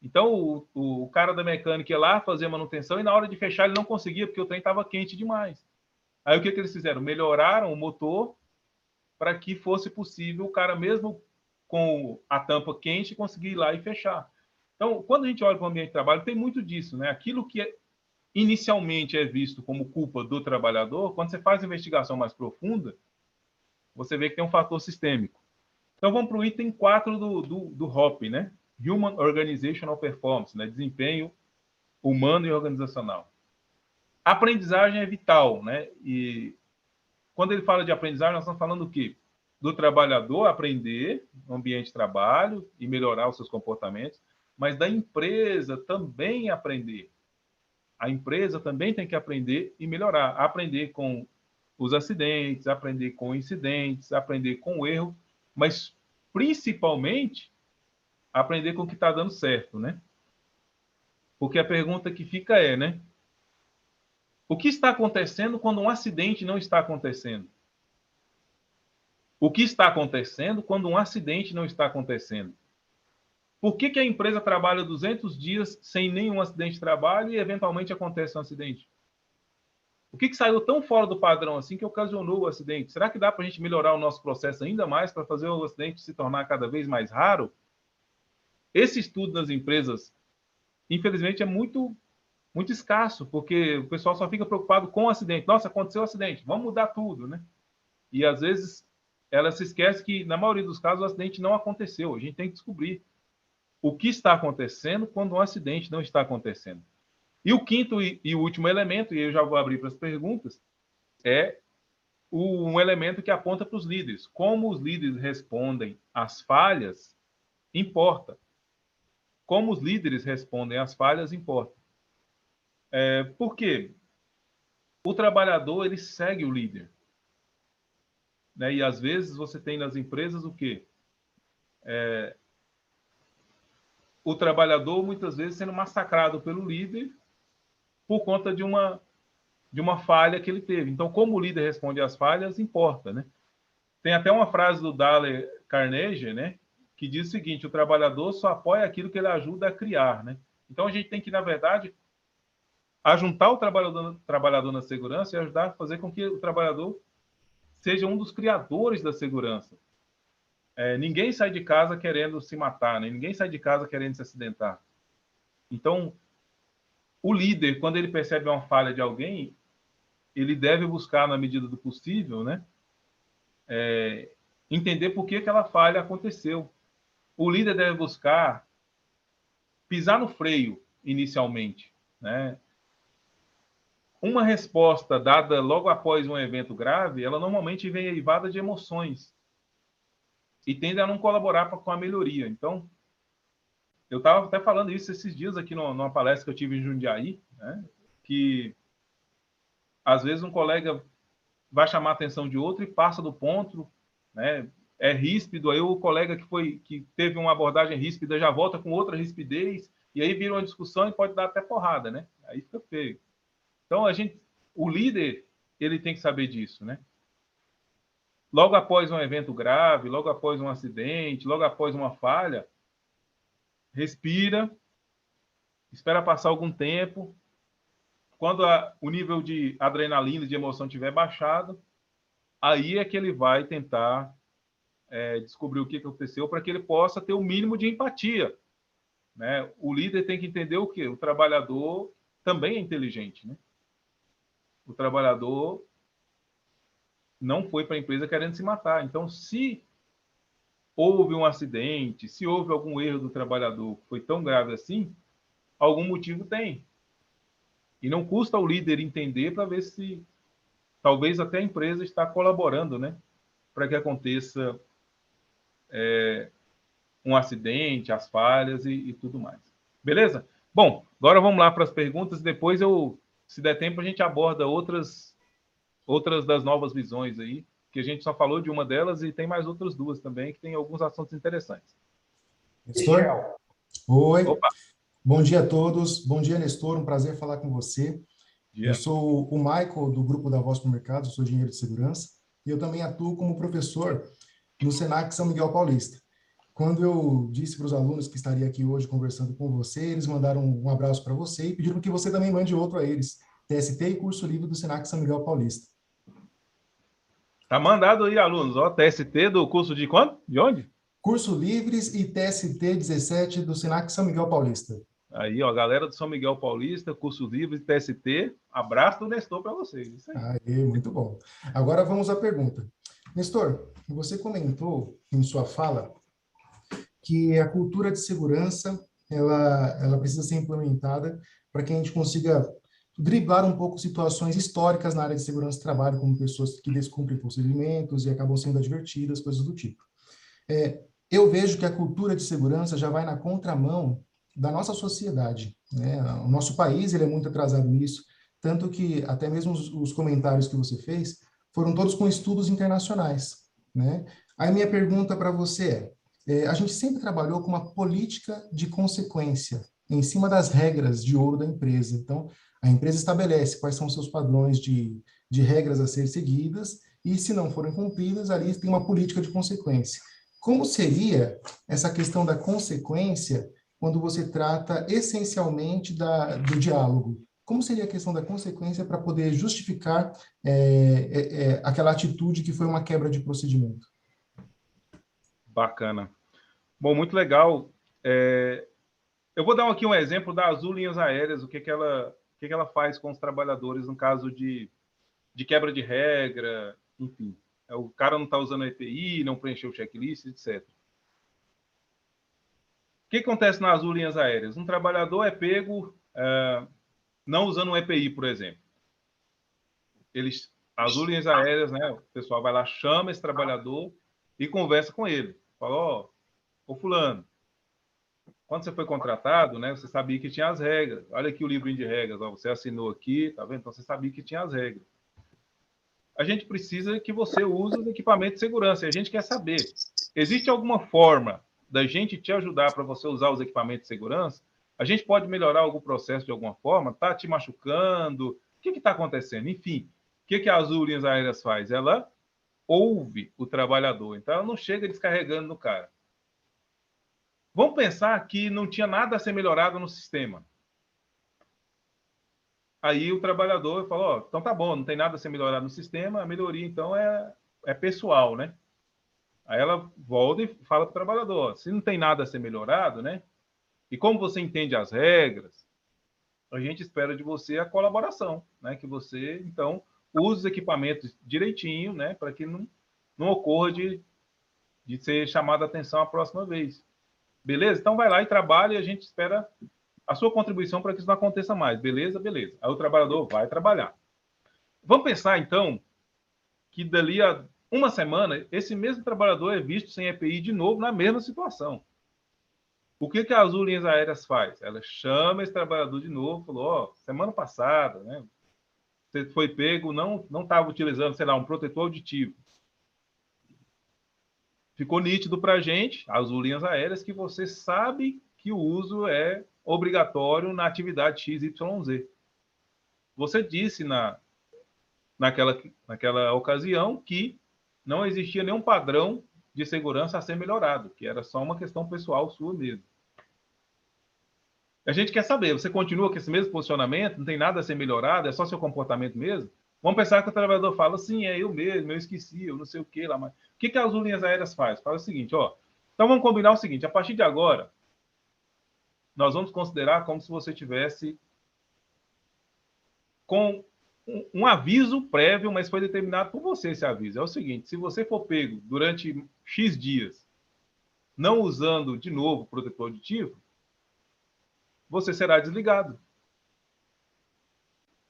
Então, o cara da mecânica ia lá fazer a manutenção e, na hora de fechar, ele não conseguia, porque o trem estava quente demais. Aí, o que eles fizeram? Melhoraram o motor para que fosse possível o cara, mesmo com a tampa quente, conseguir ir lá e fechar. Então, quando a gente olha para o ambiente de trabalho, tem muito disso, né? Aquilo que inicialmente é visto como culpa do trabalhador, quando você faz uma investigação mais profunda, você vê que tem um fator sistêmico. Então, vamos para o item 4 do HOP, né? Human Organizational Performance, né? Desempenho humano e organizacional. A aprendizagem é vital, né? E quando ele fala de aprendizagem, nós estamos falando do quê? Do trabalhador aprender no ambiente de trabalho e melhorar os seus comportamentos, mas da empresa também aprender. A empresa também tem que aprender e melhorar. Aprender com os acidentes, aprender com incidentes, aprender com o erro, mas principalmente aprender com o que está dando certo, né? Porque a pergunta que fica é, né? O que está acontecendo quando um acidente não está acontecendo? O que está acontecendo quando um acidente não está acontecendo? Por que a empresa trabalha 200 dias sem nenhum acidente de trabalho e eventualmente acontece um acidente? O que saiu tão fora do padrão assim que ocasionou o acidente? Será que dá para a gente melhorar o nosso processo ainda mais para fazer o acidente se tornar cada vez mais raro? Esse estudo nas empresas, infelizmente, é muito escasso, porque o pessoal só fica preocupado com o acidente. Nossa, aconteceu um acidente, vamos mudar tudo, né? E, às vezes, ela se esquece que, na maioria dos casos, o acidente não aconteceu. A gente tem que descobrir o que está acontecendo quando um acidente não está acontecendo. E o quinto e o último elemento, e eu já vou abrir para as perguntas, é um elemento que aponta para os líderes. Como os líderes respondem às falhas, importa. Como os líderes respondem às falhas, importa. Por quê? O trabalhador, ele segue o líder. Né? E, às vezes, você tem nas empresas o quê? O trabalhador, muitas vezes, sendo massacrado pelo líder por conta de uma falha que ele teve. Então, como o líder responde às falhas, importa, né? Tem até uma frase do Dale Carnegie, né, que diz o seguinte: o trabalhador só apoia aquilo que ele ajuda a criar, né? Então, a gente tem que, na verdade, ajuntar o trabalhador na segurança e ajudar a fazer com que o trabalhador seja um dos criadores da segurança. Ninguém sai de casa querendo se matar, né? Ninguém sai de casa querendo se acidentar. Então, o líder, quando ele percebe uma falha de alguém, ele deve buscar, na medida do possível, né, entender por que aquela falha aconteceu. O líder deve buscar pisar no freio inicialmente, né? Uma resposta dada logo após um evento grave, ela normalmente vem eivada de emoções e tende a não colaborar com a melhoria. Então, eu estava até falando isso esses dias aqui numa palestra que eu tive em Jundiaí, né, que às vezes um colega vai chamar a atenção de outro e passa do ponto, né? É ríspido, aí o colega que teve uma abordagem ríspida já volta com outra rispidez, e aí vira uma discussão e pode dar até porrada, né? Aí fica feio. Então, o líder, ele tem que saber disso, né? Logo após um evento grave, logo após um acidente, logo após uma falha, respira, espera passar algum tempo. Quando o nível de adrenalina, de emoção estiver baixado, aí é que ele vai tentar descobrir o que aconteceu para que ele possa ter o mínimo de empatia, né? O líder tem que entender o quê? O trabalhador também é inteligente, né? O trabalhador não foi para a empresa querendo se matar. Então, se houve um acidente, se houve algum erro do trabalhador que foi tão grave assim, algum motivo tem. E não custa ao líder entender para ver se talvez até a empresa está colaborando, né, para que aconteça um acidente, as falhas e tudo mais. Beleza? Bom, agora vamos lá para as perguntas. Depois, se der tempo, a gente aborda outras das novas visões aí, que a gente só falou de uma delas e tem mais outras duas também, que tem alguns assuntos interessantes. Nestor? Oi. Opa. Bom dia a todos. Bom dia, Nestor. Um prazer falar com você. Eu sou o Michael, do Grupo da Voz para o Mercado, sou engenheiro de segurança, e eu também atuo como professor no Senac São Miguel Paulista. Quando eu disse para os alunos que estaria aqui hoje conversando com você, eles mandaram um abraço para você e pediram que você também mande outro a eles. TST e curso livre do Senac São Miguel Paulista. Tá mandado aí, alunos. Ó, TST do curso de quanto? De onde? Curso Livres e TST 17 do Senac São Miguel Paulista. Aí, ó, galera do São Miguel Paulista, curso Livres e TST, abraço do Nestor para vocês. Isso aí. Aí, muito bom. Agora vamos à pergunta. Nestor, você comentou em sua fala que a cultura de segurança ela precisa ser implementada para que a gente consiga driblar um pouco situações históricas na área de segurança do trabalho, como pessoas que descumprem procedimentos e acabam sendo advertidas, coisas do tipo. Eu vejo que a cultura de segurança já vai na contramão da nossa sociedade, né? O nosso país ele é muito atrasado nisso, tanto que até mesmo os comentários que você fez foram todos com estudos internacionais, né? Aí minha pergunta para você a gente sempre trabalhou com uma política de consequência em cima das regras de ouro da empresa. Então, a empresa estabelece quais são os seus padrões de regras a ser seguidas e, se não forem cumpridas, ali tem uma política de consequência. Como seria essa questão da consequência quando você trata essencialmente do diálogo? como seria a questão da consequência para poder justificar aquela atitude que foi uma quebra de procedimento? Bacana. Bom, muito legal. Eu vou dar aqui um exemplo da Azul Linhas Aéreas, o que ela faz com os trabalhadores no caso de quebra de regra, enfim. O cara não está usando a EPI, não preencheu o checklist, etc. O que acontece na Azul Linhas Aéreas? Um trabalhador é pego não usando um EPI, por exemplo. A Azul Linhas Aéreas, né, o pessoal vai lá, chama esse trabalhador e conversa com ele. Fala, ô fulano, quando você foi contratado, né, você sabia que tinha as regras. Olha aqui o livrinho de regras, você assinou aqui, tá vendo? Então você sabia que tinha as regras. A gente precisa que você use os equipamentos de segurança. E a gente quer saber, existe alguma forma da gente te ajudar para você usar os equipamentos de segurança? A gente pode melhorar algum processo de alguma forma? Está te machucando? O que está acontecendo? Enfim, o que a Azul Linhas Aéreas faz? Ela ouve o trabalhador. Então, ela não chega descarregando no cara. Vamos pensar que não tinha nada a ser melhorado no sistema. Aí o trabalhador falou, então tá bom, não tem nada a ser melhorado no sistema, a melhoria então é pessoal, né? Aí ela volta e fala para o trabalhador, se não tem nada a ser melhorado, né? E como você entende as regras, a gente espera de você a colaboração, né? Que você, então, use os equipamentos direitinho, né? Para que não ocorra de ser chamada a atenção a próxima vez. Beleza? Então vai lá e trabalha e a gente espera a sua contribuição para que isso não aconteça mais. Beleza? Beleza. Aí o trabalhador vai trabalhar. Vamos pensar, então, que dali a uma semana, esse mesmo trabalhador é visto sem EPI de novo na mesma situação. O que a Azul Linhas Aéreas faz? Ela chama esse trabalhador de novo, falou, semana passada, né, você foi pego, não estava utilizando, sei lá, um protetor auditivo. Ficou nítido para a gente, Azul Linhas Aéreas, que você sabe que o uso é obrigatório na atividade XYZ. Você disse naquela ocasião que não existia nenhum padrão de segurança a ser melhorado, que era só uma questão pessoal sua mesmo. A gente quer saber, você continua com esse mesmo posicionamento, não tem nada a ser melhorado, é só seu comportamento mesmo? Vamos pensar que o trabalhador fala, sim, é eu mesmo, eu esqueci, eu não sei o que lá. Mas... O que as Azul Linhas Aéreas faz? Faz o seguinte, então vamos combinar o seguinte, a partir de agora, nós vamos considerar como se você tivesse com um aviso prévio, mas foi determinado por você esse aviso. É o seguinte, se você for pego durante X dias não usando de novo o protetor auditivo, você será desligado.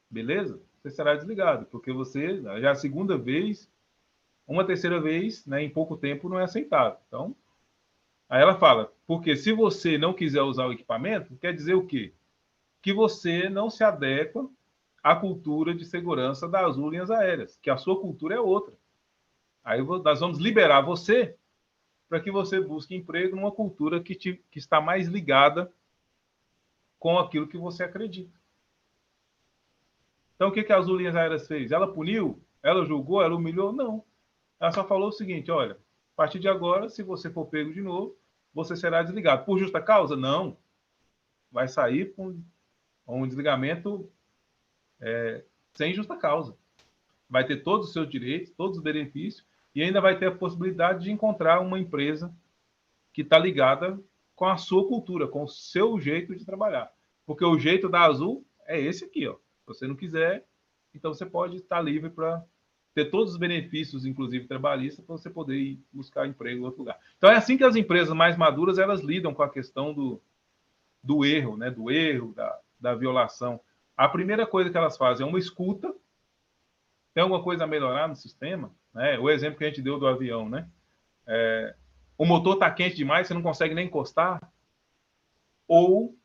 Beleza? Você será desligado, porque você, já é a segunda vez, uma terceira vez, né, em pouco tempo, não é aceitável. Então, aí ela fala, porque se você não quiser usar o equipamento, quer dizer o quê? Que você não se adequa à cultura de segurança da Azul Linhas Aéreas, que a sua cultura é outra. Aí nós vamos liberar você para que você busque emprego numa cultura que está mais ligada com aquilo que você acredita. Então, o que a Azul Linhas Aéreas fez? Ela puniu? Ela julgou? Ela humilhou? Não. Ela só falou o seguinte, olha, a partir de agora, se você for pego de novo, você será desligado. Por justa causa? Não. Vai sair com um desligamento sem justa causa. Vai ter todos os seus direitos, todos os benefícios, e ainda vai ter a possibilidade de encontrar uma empresa que está ligada com a sua cultura, com o seu jeito de trabalhar. Porque o jeito da Azul é esse aqui, ó. Se você não quiser, então você pode estar livre para ter todos os benefícios, inclusive trabalhistas, para você poder ir buscar emprego em outro lugar. Então é assim que as empresas mais maduras elas lidam com a questão do erro, né? Do erro, da violação. A primeira coisa que elas fazem é uma escuta. Tem alguma coisa a melhorar no sistema? Né? O exemplo que a gente deu do avião, né? O motor está quente demais, você não consegue nem encostar? Ou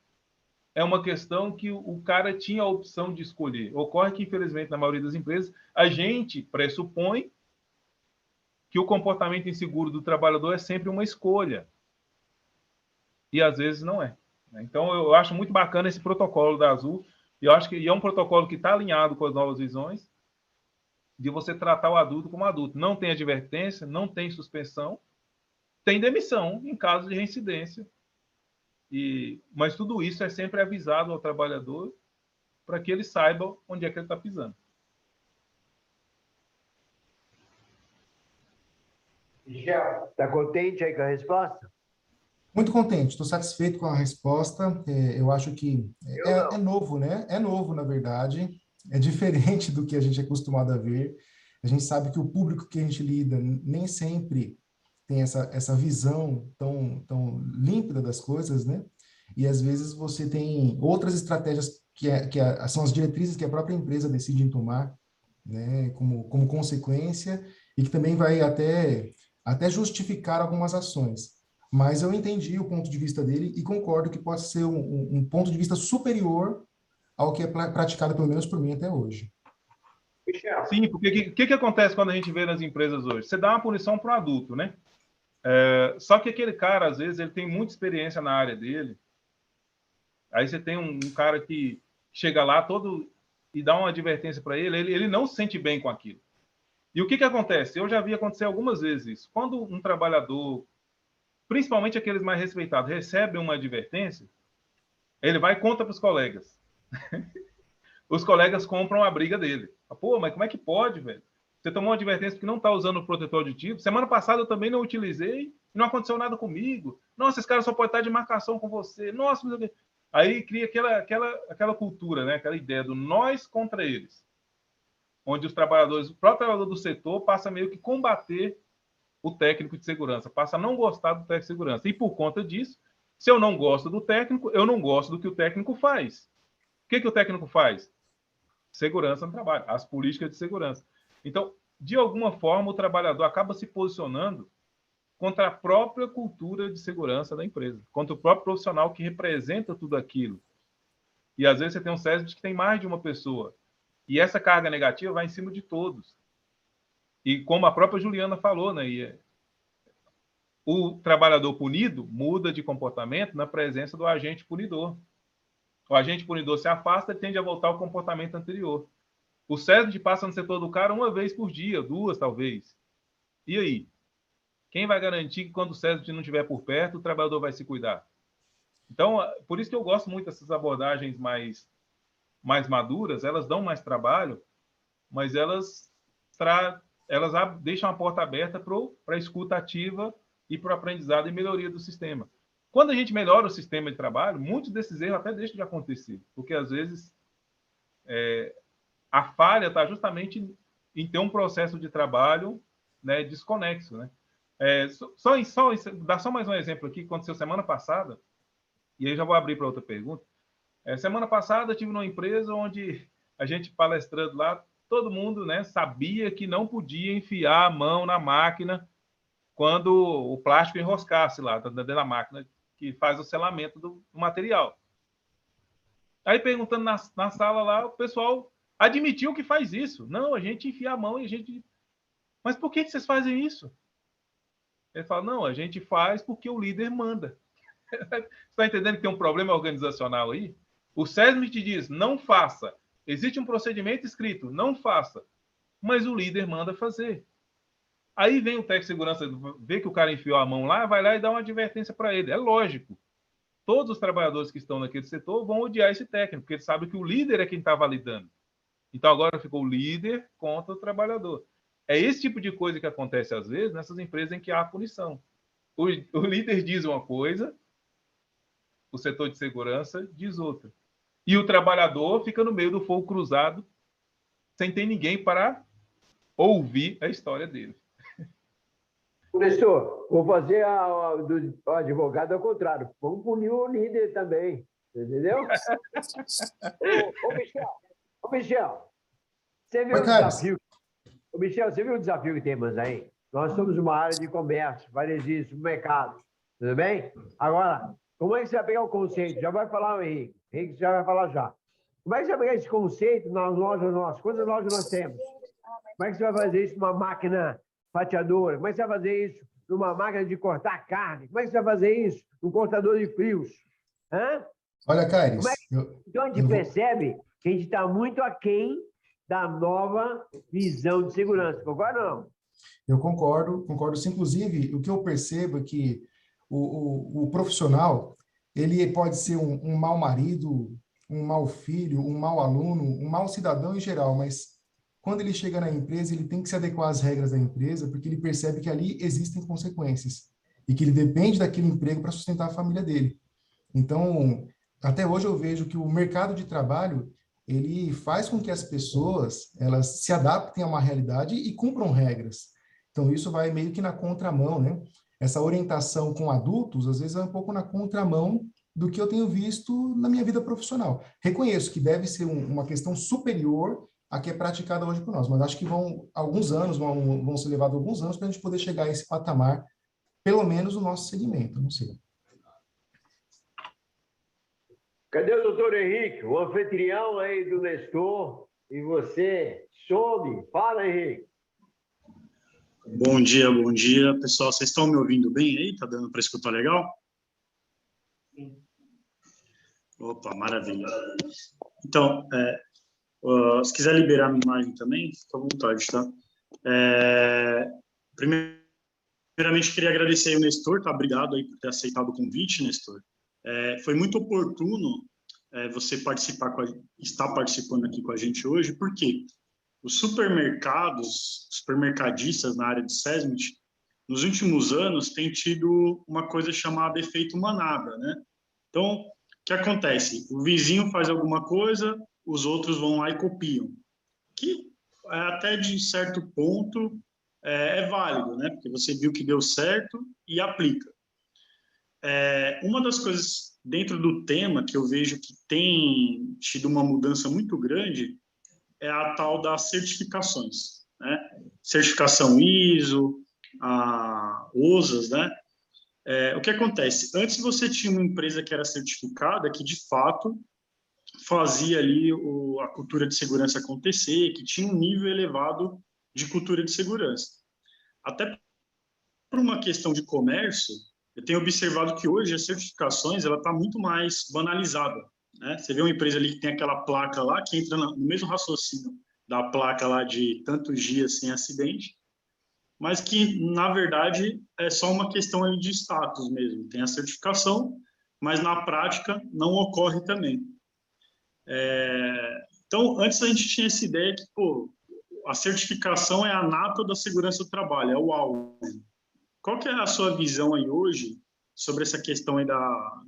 é uma questão que o cara tinha a opção de escolher? Ocorre que, infelizmente, na maioria das empresas, a gente pressupõe que o comportamento inseguro do trabalhador é sempre uma escolha. E, às vezes, não é. Então, eu acho muito bacana esse protocolo da Azul. E eu acho que é um protocolo que está alinhado com as novas visões de você tratar o adulto como adulto. Não tem advertência, não tem suspensão, tem demissão em caso de reincidência. Mas tudo isso é sempre avisado ao trabalhador para que ele saiba onde é que ele está pisando. Michel, está contente aí com a resposta? Muito contente, estou satisfeito com a resposta. Eu acho que é novo, né? É novo, na verdade. É diferente do que a gente é acostumado a ver. A gente sabe que o público que a gente lida nem sempre tem essa visão tão límpida das coisas, né? E às vezes você tem outras estratégias são as diretrizes que a própria empresa decide tomar, né? Como consequência, e que também vai até justificar algumas ações. Mas eu entendi o ponto de vista dele e concordo que pode ser um ponto de vista superior ao que é praticado, pelo menos por mim, até hoje. Sim, porque o que acontece quando a gente vê nas empresas hoje? Você dá uma punição para um adulto, né? Só que aquele cara, às vezes, ele tem muita experiência na área dele. Aí você tem um cara que chega lá todo e dá uma advertência para ele não se sente bem com aquilo. E o que acontece? Eu já vi acontecer algumas vezes isso. Quando um trabalhador, principalmente aqueles mais respeitados, recebe uma advertência, ele vai e conta para os colegas. Os colegas compram a briga dele. Pô, mas como é que pode, velho? Você tomou uma advertência porque não está usando o protetor auditivo. Semana passada eu também não utilizei e não aconteceu nada comigo. Nossa, esse cara só pode estar de marcação com você. Nossa, mas... Aí cria aquela cultura, né? Aquela ideia do nós contra eles. Onde os trabalhadores, o próprio trabalhador do setor passa meio que combater o técnico de segurança, passa a não gostar do técnico de segurança. E por conta disso, se eu não gosto do técnico, eu não gosto do que o técnico faz. O que o técnico faz? Segurança no trabalho, as políticas de segurança. Então, de alguma forma, o trabalhador acaba se posicionando contra a própria cultura de segurança da empresa, contra o próprio profissional que representa tudo aquilo. E às vezes você tem um SESB que tem mais de uma pessoa. E essa carga negativa vai em cima de todos. E como a própria Juliana falou, né? O trabalhador punido muda de comportamento na presença do agente punidor. O agente punidor se afasta e tende a voltar ao comportamento anterior. O SESB passa no setor do cara uma vez por dia, duas talvez. E aí? Quem vai garantir que quando o SESB não estiver por perto, o trabalhador vai se cuidar? Então, por isso que eu gosto muito dessas abordagens mais maduras, elas dão mais trabalho, mas elas deixam a porta aberta para a escuta ativa e para o aprendizado e melhoria do sistema. Quando a gente melhora o sistema de trabalho, muitos desses erros até deixam de acontecer, porque às vezes a falha está justamente em ter um processo de trabalho, né, desconexo, né? Dar só mais um exemplo aqui que aconteceu semana passada, e aí já vou abrir para outra pergunta. Semana passada eu tive numa empresa onde a gente palestrando lá, todo mundo, né, sabia que não podia enfiar a mão na máquina quando o plástico enroscasse lá dentro da máquina que faz o selamento do material. Aí perguntando na sala lá, o pessoal admitiu que faz isso. Não, a gente enfia a mão e a gente... Mas por que vocês fazem isso? Ele fala, não, a gente faz porque o líder manda. Você está entendendo que tem um problema organizacional aí? O SESB te diz, não faça. Existe um procedimento escrito, não faça. Mas o líder manda fazer. Aí vem o técnico de segurança, vê que o cara enfiou a mão lá, vai lá e dá uma advertência para ele. É lógico. Todos os trabalhadores que estão naquele setor vão odiar esse técnico, porque eles sabem que o líder é quem está validando. Então agora ficou o líder contra o trabalhador. É esse tipo de coisa que acontece às vezes nessas empresas em que há punição. O líder diz uma coisa, o setor de segurança diz outra. E o trabalhador fica no meio do fogo cruzado, sem ter ninguém para ouvir a história dele. Professor, vou fazer do advogado ao contrário. Vamos punir o líder também. Entendeu? Ô, Michel, você viu o desafio? Ô, Michel, você viu o desafio que temos aí? Nós somos uma área de comércio, varejismo, mercado. Tudo bem? Agora, como é que você vai pegar o conceito? Já vai falar o Henrique. Henrique já vai falar já. Como é que você vai pegar esse conceito nas lojas nossas? Quantas lojas nós temos? Como é que você vai fazer isso numa máquina fatiadora? Como é que você vai fazer isso numa máquina de cortar carne? Como é que você vai fazer isso num cortador de frios? Hã? Olha, Caires... Então, a gente percebe que a gente está muito aquém da nova visão de segurança. Concorda ou não? Eu concordo. Sim. Inclusive, o que eu percebo é que o profissional, ele pode ser um mau marido, um mau filho, um mau aluno, um mau cidadão em geral, mas quando ele chega na empresa, ele tem que se adequar às regras da empresa, porque ele percebe que ali existem consequências e que ele depende daquele emprego para sustentar a família dele. Então, até hoje eu vejo que o mercado de trabalho, ele faz com que as pessoas, elas se adaptem a uma realidade e cumpram regras. Então, isso vai meio que na contramão, né? Essa orientação com adultos, às vezes, é um pouco na contramão do que eu tenho visto na minha vida profissional. Reconheço que deve ser uma questão superior à que é praticada hoje por nós, mas acho que vão ser levados alguns anos para a gente poder chegar a esse patamar, pelo menos no nosso segmento, não sei. Cadê o doutor Henrique, o anfitrião aí do Nestor? E você some? Fala, Henrique. Bom dia, pessoal. Vocês estão me ouvindo bem aí? Tá dando para escutar legal? Sim. Opa, maravilha. Então, se quiser liberar a minha imagem também, fica à vontade, tá? Primeiramente, queria agradecer aí o Nestor, tá? Obrigado aí por ter aceitado o convite, Nestor. Foi muito oportuno você estar participando aqui com a gente hoje, porque os supermercadistas na área de SESMIT, nos últimos anos, têm tido uma coisa chamada efeito manada, né? Então, o que acontece? O vizinho faz alguma coisa, os outros vão lá e copiam, que até de certo ponto é válido, né? Porque você viu que deu certo e aplica. Uma das coisas dentro do tema que eu vejo que tem tido uma mudança muito grande é a tal das certificações, né? Certificação ISO, a OSAS, né? O que acontece? Antes você tinha uma empresa que era certificada, que de fato fazia ali a cultura de segurança acontecer, que tinha um nível elevado de cultura de segurança. Até por uma questão de comércio, eu tenho observado que hoje as certificações ela está muito mais banalizada, né? Você vê uma empresa ali que tem aquela placa lá, que entra no mesmo raciocínio da placa lá de tantos dias sem acidente, mas que, na verdade, é só uma questão ali de status mesmo. Tem a certificação, mas na prática não ocorre também. Então, antes a gente tinha essa ideia que, a certificação é a nata da segurança do trabalho, é o alvo. Qual que é a sua visão aí hoje sobre essa questão aí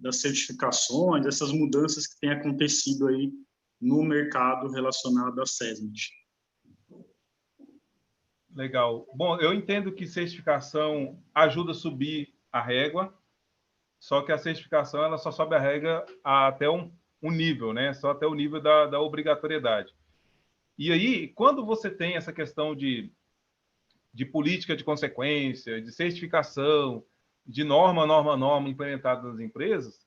das certificações, essas mudanças que têm acontecido aí no mercado relacionado à SESMIT? Legal. Bom, eu entendo que certificação ajuda a subir a régua, só que a certificação ela só sobe a régua até um nível, né? Só até o nível da obrigatoriedade. E aí, quando você tem essa questão de política de consequência, de certificação, de norma implementada nas empresas,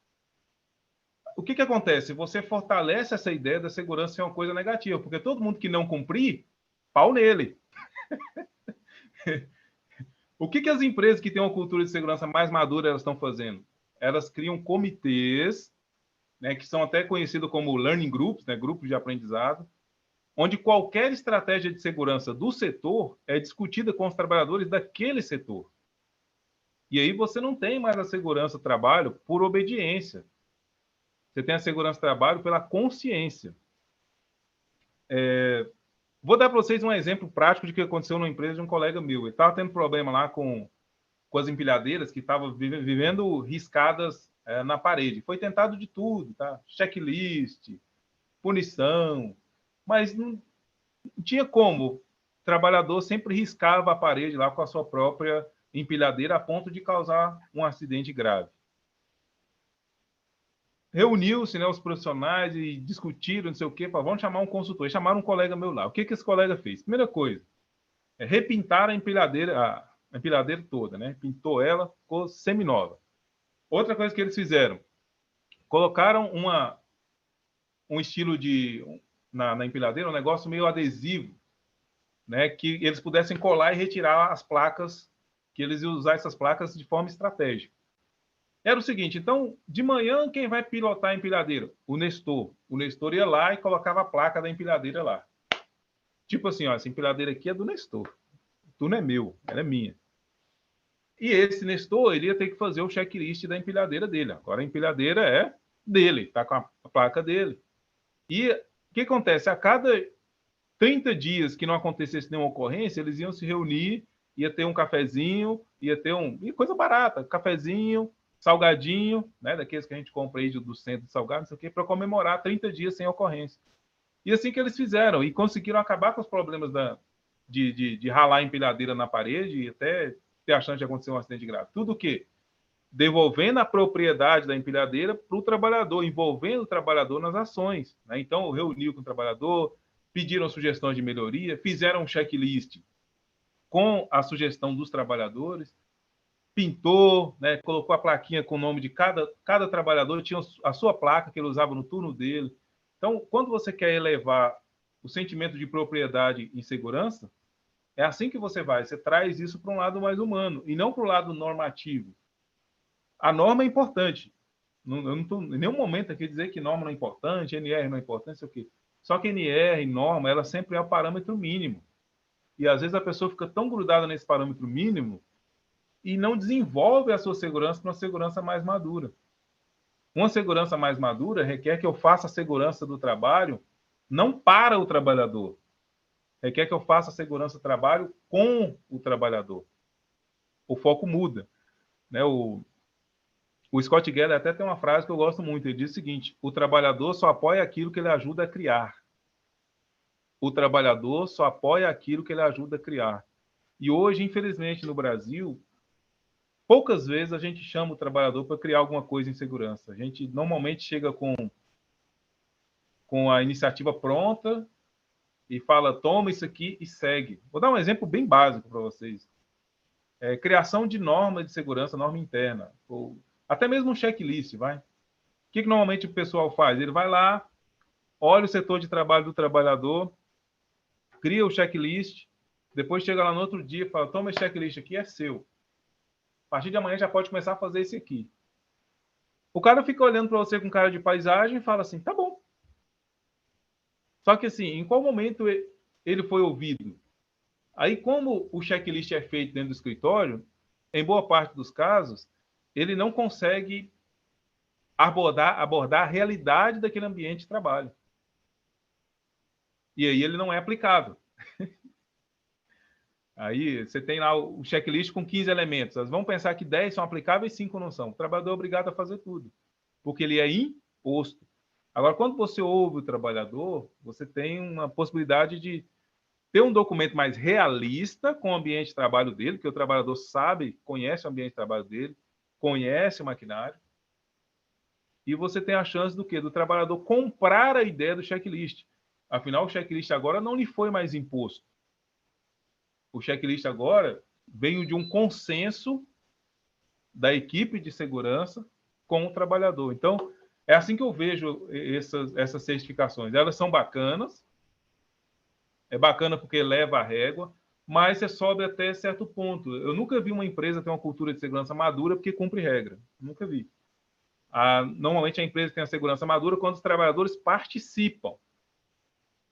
o que acontece? Você fortalece essa ideia da segurança ser uma coisa negativa, porque todo mundo que não cumprir, pau nele. O que as empresas que têm uma cultura de segurança mais madura elas estão fazendo? Elas criam comitês, né, que são até conhecidos como learning groups, né, grupos de aprendizado, onde qualquer estratégia de segurança do setor é discutida com os trabalhadores daquele setor. E aí você não tem mais a segurança do trabalho por obediência. Você tem a segurança do trabalho pela consciência. Vou dar para vocês um exemplo prático de que aconteceu numa empresa de um colega meu. Ele estava tendo problema lá com as empilhadeiras que estavam vivendo riscadas na parede. Foi tentado de tudo, tá? Checklist, punição, mas não tinha como. O trabalhador sempre riscava a parede lá com a sua própria empilhadeira a ponto de causar um acidente grave. Reuniu-se, né, os profissionais e discutiram, não sei o quê, falaram, vamos chamar um consultor. E chamaram um colega meu lá. O que esse colega fez? Primeira coisa, repintar a empilhadeira toda, né? Pintou ela, ficou seminova. Outra coisa que eles fizeram, colocaram um estilo na empilhadeira, um negócio meio adesivo, né, que eles pudessem colar e retirar as placas, que eles iam usar essas placas de forma estratégica. Era o seguinte, então, de manhã, quem vai pilotar a empilhadeira? O Nestor. O Nestor ia lá e colocava a placa da empilhadeira lá. Tipo assim, ó, essa empilhadeira aqui é do Nestor. Tu não é meu, ela é minha. E esse Nestor, ele ia ter que fazer o checklist da empilhadeira dele. Agora a empilhadeira é dele, tá com a placa dele. E o que acontece? A cada 30 dias que não acontecesse nenhuma ocorrência, eles iam se reunir, ia ter um cafezinho, ia ter e coisa barata, cafezinho, salgadinho, né, daqueles que a gente compra aí do centro de salgado, não sei o quê, para comemorar 30 dias sem ocorrência. E assim que eles fizeram, e conseguiram acabar com os problemas de ralar a empilhadeira na parede e até ter a chance de acontecer um acidente grave. Tudo o quê? Devolvendo a propriedade da empilhadeira para o trabalhador, envolvendo o trabalhador nas ações, né? Então, reuniu com o trabalhador, pediram sugestões de melhoria, fizeram um checklist com a sugestão dos trabalhadores, pintou, né, colocou a plaquinha com o nome de cada trabalhador, tinha a sua placa que ele usava no turno dele. Então, quando você quer elevar o sentimento de propriedade em segurança, é assim que você vai. Você traz isso para um lado mais humano e não para o lado normativo. A norma é importante. Eu não estou em nenhum momento aqui dizer que norma não é importante, NR não é importante, sei o quê. Só que NR, norma, ela sempre é o parâmetro mínimo. E às vezes a pessoa fica tão grudada nesse parâmetro mínimo e não desenvolve a sua segurança para uma segurança mais madura. Uma segurança mais madura requer que eu faça a segurança do trabalho não para o trabalhador, requer que eu faça a segurança do trabalho com o trabalhador. O foco muda, né? O Scott Geller até tem uma frase que eu gosto muito, ele diz o seguinte: o trabalhador só apoia aquilo que ele ajuda a criar. O trabalhador só apoia aquilo que ele ajuda a criar. E hoje, infelizmente, no Brasil, poucas vezes a gente chama o trabalhador para criar alguma coisa em segurança. A gente normalmente chega com a iniciativa pronta e fala, toma isso aqui e segue. Vou dar um exemplo bem básico para vocês. Criação de norma de segurança, norma interna. Ou até mesmo um checklist, vai. O que normalmente o pessoal faz? Ele vai lá, olha o setor de trabalho do trabalhador, cria o checklist, depois chega lá no outro dia e fala, toma esse checklist aqui, é seu. A partir de amanhã já pode começar a fazer esse aqui. O cara fica olhando para você com cara de paisagem e fala assim, tá bom. Só que assim, em qual momento ele foi ouvido? Aí, como o checklist é feito dentro do escritório, em boa parte dos casos, ele não consegue abordar a realidade daquele ambiente de trabalho. E aí ele não é aplicável. Aí você tem lá o checklist com 15 elementos. Vamos pensar que 10 são aplicáveis e 5 não são. O trabalhador é obrigado a fazer tudo, porque ele é imposto. Agora, quando você ouve o trabalhador, você tem uma possibilidade de ter um documento mais realista com o ambiente de trabalho dele, que o trabalhador sabe, conhece o ambiente de trabalho dele, conhece o maquinário, e você tem a chance do quê? Do trabalhador comprar a ideia do checklist. Afinal, o checklist agora não lhe foi mais imposto. O checklist agora veio de um consenso da equipe de segurança com o trabalhador. Então, é assim que eu vejo essas certificações. Elas são bacanas, é bacana porque leva a régua, mas você sobe até certo ponto. Eu nunca vi uma empresa ter uma cultura de segurança madura porque cumpre regra. Nunca vi. Normalmente a empresa tem a segurança madura quando os trabalhadores participam.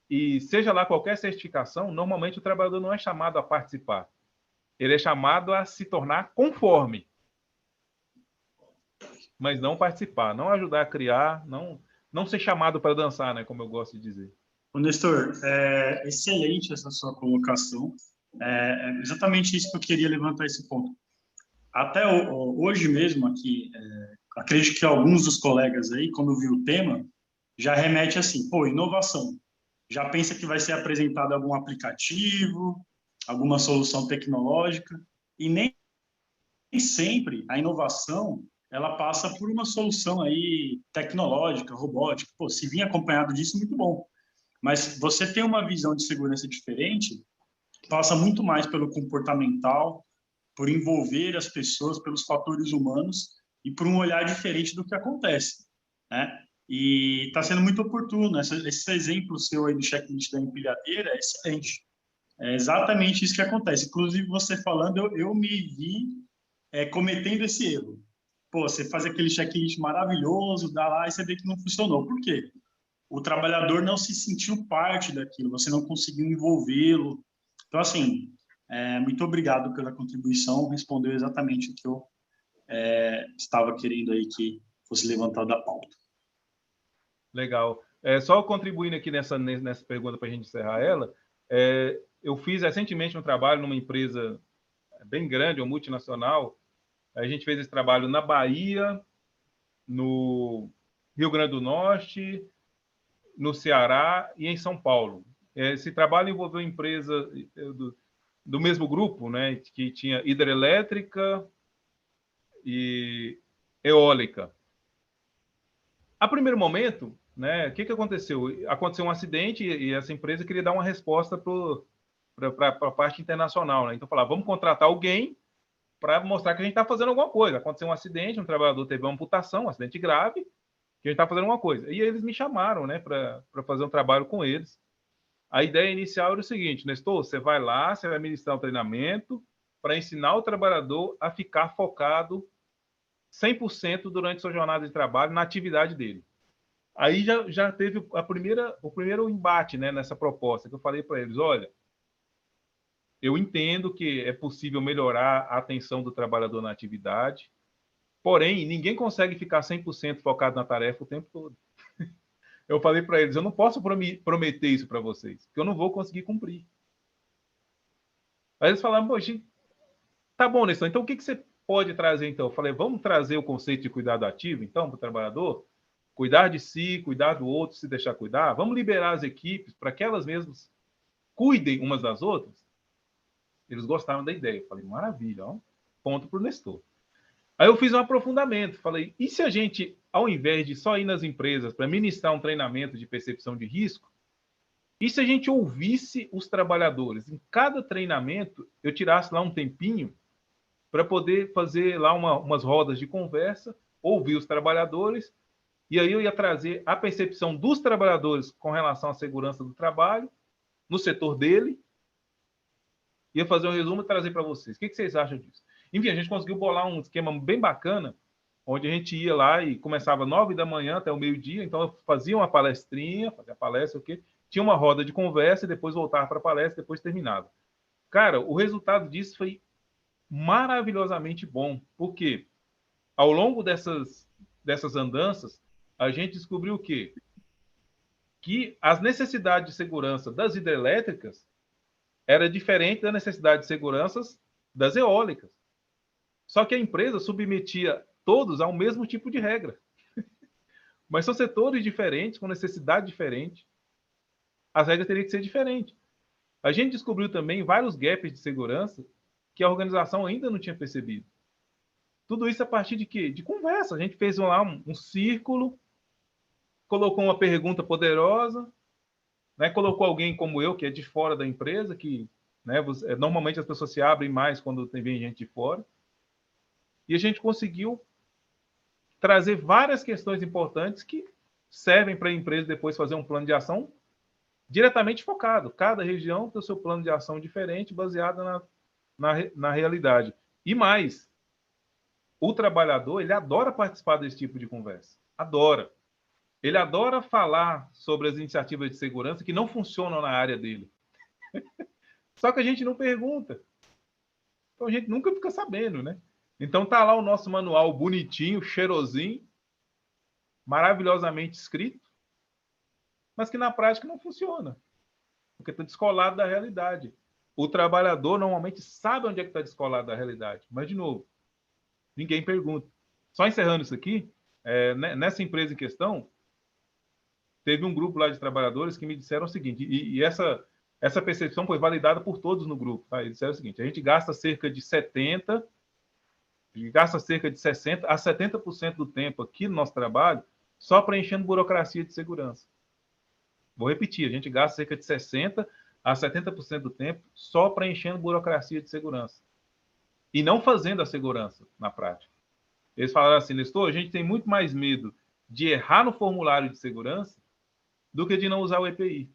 E seja lá qualquer certificação, normalmente o trabalhador não é chamado a participar. Ele é chamado a se tornar conforme. Mas não participar, não ajudar a criar, não ser chamado para dançar, né, como eu gosto de dizer. Ô, Nestor, é excelente essa sua colocação. É exatamente isso que eu queria levantar esse ponto. Até hoje mesmo aqui, acredito que alguns dos colegas aí, quando viu o tema, já remete assim, pô, inovação. Já pensa que vai ser apresentado algum aplicativo, alguma solução tecnológica, e nem sempre a inovação ela passa por uma solução aí tecnológica, robótica. Pô, se vir acompanhado disso, muito bom. Mas você tem uma visão de segurança diferente, passa muito mais pelo comportamental, por envolver as pessoas, pelos fatores humanos e por um olhar diferente do que acontece, né? E está sendo muito oportuno. Esse exemplo seu aí do checklist da empilhadeira é excelente. É exatamente isso que acontece. Inclusive, você falando, eu me vi cometendo esse erro. Pô, você faz aquele checklist maravilhoso, dá lá e você vê que não funcionou. Por quê? O trabalhador não se sentiu parte daquilo, você não conseguiu envolvê-lo. Então, assim, muito obrigado pela contribuição, respondeu exatamente o que eu estava querendo aí que fosse levantado da pauta. Legal. Só contribuindo aqui nessa pergunta para a gente encerrar ela, eu fiz recentemente um trabalho numa empresa bem grande, uma multinacional. A gente fez esse trabalho na Bahia, no Rio Grande do Norte, no Ceará e em São Paulo. Esse trabalho envolveu empresa do mesmo grupo, né, que tinha hidrelétrica e eólica. A primeiro momento, né, o que aconteceu? Aconteceu um acidente e essa empresa queria dar uma resposta para a parte internacional. Né? Então, falava, vamos contratar alguém para mostrar que a gente está fazendo alguma coisa. Aconteceu um acidente, um trabalhador teve uma amputação, um acidente grave, que a gente está fazendo alguma coisa. E eles me chamaram, né, para fazer um trabalho com eles. A ideia inicial era o seguinte, Nestor, você vai lá, você vai ministrar um treinamento para ensinar o trabalhador a ficar focado 100% durante sua jornada de trabalho na atividade dele. Aí já teve o primeiro embate, né, nessa proposta, que eu falei para eles, olha, eu entendo que é possível melhorar a atenção do trabalhador na atividade, porém, ninguém consegue ficar 100% focado na tarefa o tempo todo. Eu falei para eles, eu não posso prometer isso para vocês, porque eu não vou conseguir cumprir. Aí eles falaram, poxa, tá bom, Nestor, então o que você pode trazer então? Eu falei, vamos trazer o conceito de cuidado ativo, então, para o trabalhador? Cuidar de si, cuidar do outro, se deixar cuidar. Vamos liberar as equipes para que elas mesmas cuidem umas das outras? Eles gostaram da ideia. Eu falei, maravilha, ó, ponto para o Nestor. Aí eu fiz um aprofundamento. Falei, e se a gente, ao invés de só ir nas empresas para ministrar um treinamento de percepção de risco, e se a gente ouvisse os trabalhadores? Em cada treinamento, eu tirasse lá um tempinho para poder fazer lá umas rodas de conversa, ouvir os trabalhadores, e aí eu ia trazer a percepção dos trabalhadores com relação à segurança do trabalho, no setor dele, ia fazer um resumo e trazer para vocês. O que vocês acham disso? Enfim, a gente conseguiu bolar um esquema bem bacana, onde a gente ia lá e começava 9 da manhã até o meio-dia, então eu fazia uma palestrinha, fazia palestra, o quê? Tinha uma roda de conversa e depois voltava para a palestra, depois terminava. Cara, o resultado disso foi maravilhosamente bom, porque ao longo dessas andanças, a gente descobriu o quê? Que as necessidades de segurança das hidrelétricas era diferente da necessidade de segurança das eólicas. Só que a empresa submetia todos ao mesmo tipo de regra. Mas são setores diferentes, com necessidade diferente. As regras teriam que ser diferentes. A gente descobriu também vários gaps de segurança que a organização ainda não tinha percebido. Tudo isso a partir de quê? De conversa. A gente fez lá um círculo, colocou uma pergunta poderosa, né? Colocou alguém como eu, que é de fora da empresa, que, né, normalmente as pessoas se abrem mais quando vem gente de fora. E a gente conseguiu trazer várias questões importantes que servem para a empresa depois fazer um plano de ação diretamente focado. Cada região tem o seu plano de ação diferente, baseado na realidade. E mais, o trabalhador, ele adora participar desse tipo de conversa. Adora. Ele adora falar sobre as iniciativas de segurança que não funcionam na área dele. Só que a gente não pergunta. Então a gente nunca fica sabendo, né? Então tá lá o nosso manual bonitinho, cheirosinho, maravilhosamente escrito, mas que na prática não funciona, porque está descolado da realidade. O trabalhador normalmente sabe onde é que está descolado da realidade, mas, de novo, ninguém pergunta. Só encerrando isso aqui, nessa empresa em questão, teve um grupo lá de trabalhadores que me disseram o seguinte, e essa percepção foi validada por todos no grupo. Tá? Eles disseram o seguinte, a gente gasta cerca de 60% a 70% do tempo aqui no nosso trabalho só preenchendo burocracia de segurança. Vou repetir, a gente gasta cerca de 60% a 70% do tempo só preenchendo burocracia de segurança. E não fazendo a segurança na prática. Eles falaram assim, Nestor, a gente tem muito mais medo de errar no formulário de segurança do que de não usar o EPI.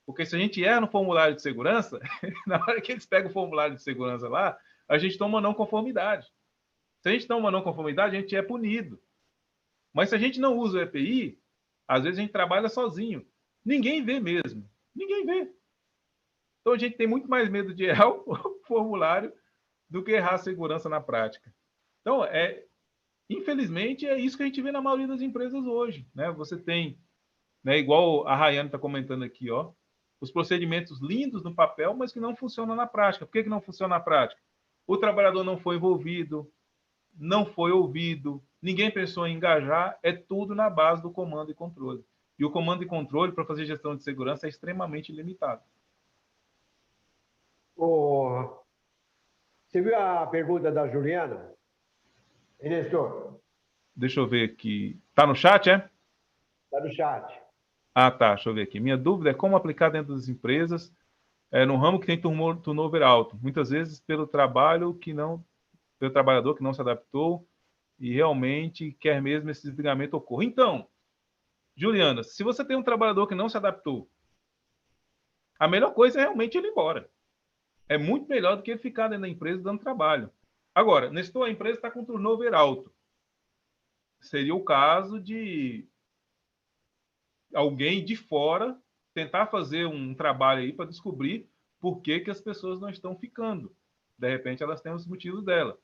Porque se a gente erra no formulário de segurança, na hora que eles pegam o formulário de segurança lá, a gente toma não conformidade. Se a gente toma não conformidade, a gente é punido. Mas se a gente não usa o EPI, às vezes a gente trabalha sozinho. Ninguém vê mesmo. Ninguém vê. Então a gente tem muito mais medo de errar o formulário do que errar a segurança na prática. Então, infelizmente, é isso que a gente vê na maioria das empresas hoje. Né? Você tem né? Igual a Rayane está comentando aqui, ó, os procedimentos lindos no papel, mas que não funcionam na prática. Por que não funciona na prática? O trabalhador não foi envolvido, não foi ouvido, ninguém pensou em engajar, é tudo na base do comando e controle. E o comando e controle, para fazer gestão de segurança, é extremamente limitado. Você viu a pergunta da Juliana? Nestor? Deixa eu ver aqui. Está no chat, é? Está no chat. Ah, tá. Deixa eu ver aqui. Minha dúvida é como aplicar dentro das empresas, no ramo que tem turnover alto. Muitas vezes pelo trabalhador que não se adaptou e realmente quer mesmo esse desligamento ocorra. Então, Juliana, se você tem um trabalhador que não se adaptou, a melhor coisa é realmente ele ir embora. É muito melhor do que ele ficar dentro da empresa dando trabalho. Agora, Nestor, a empresa está com turnover alto. Seria o caso de alguém de fora tentar fazer um trabalho aí para descobrir por que as pessoas não estão ficando. De repente, elas têm os motivos dela.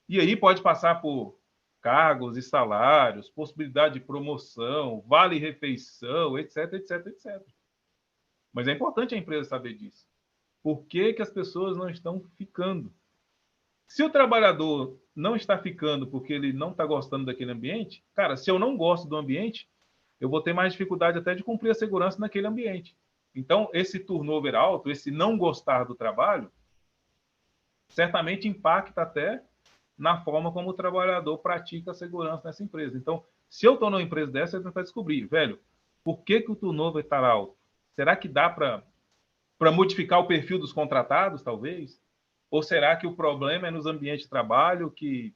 E aí pode passar por cargos e salários, possibilidade de promoção, vale-refeição, etc, etc, etc. Mas é importante a empresa saber disso. Por que as pessoas não estão ficando? Se o trabalhador não está ficando porque ele não está gostando daquele ambiente, cara, se eu não gosto do ambiente, eu vou ter mais dificuldade até de cumprir a segurança naquele ambiente. Então, esse turnover alto, esse não gostar do trabalho, certamente impacta até na forma como o trabalhador pratica a segurança nessa empresa. Então, se eu estou numa empresa dessa, eu tenho que descobrir, velho, por que o turnover está alto? Será que dá para modificar o perfil dos contratados, talvez? Ou será que o problema é nos ambientes de trabalho que,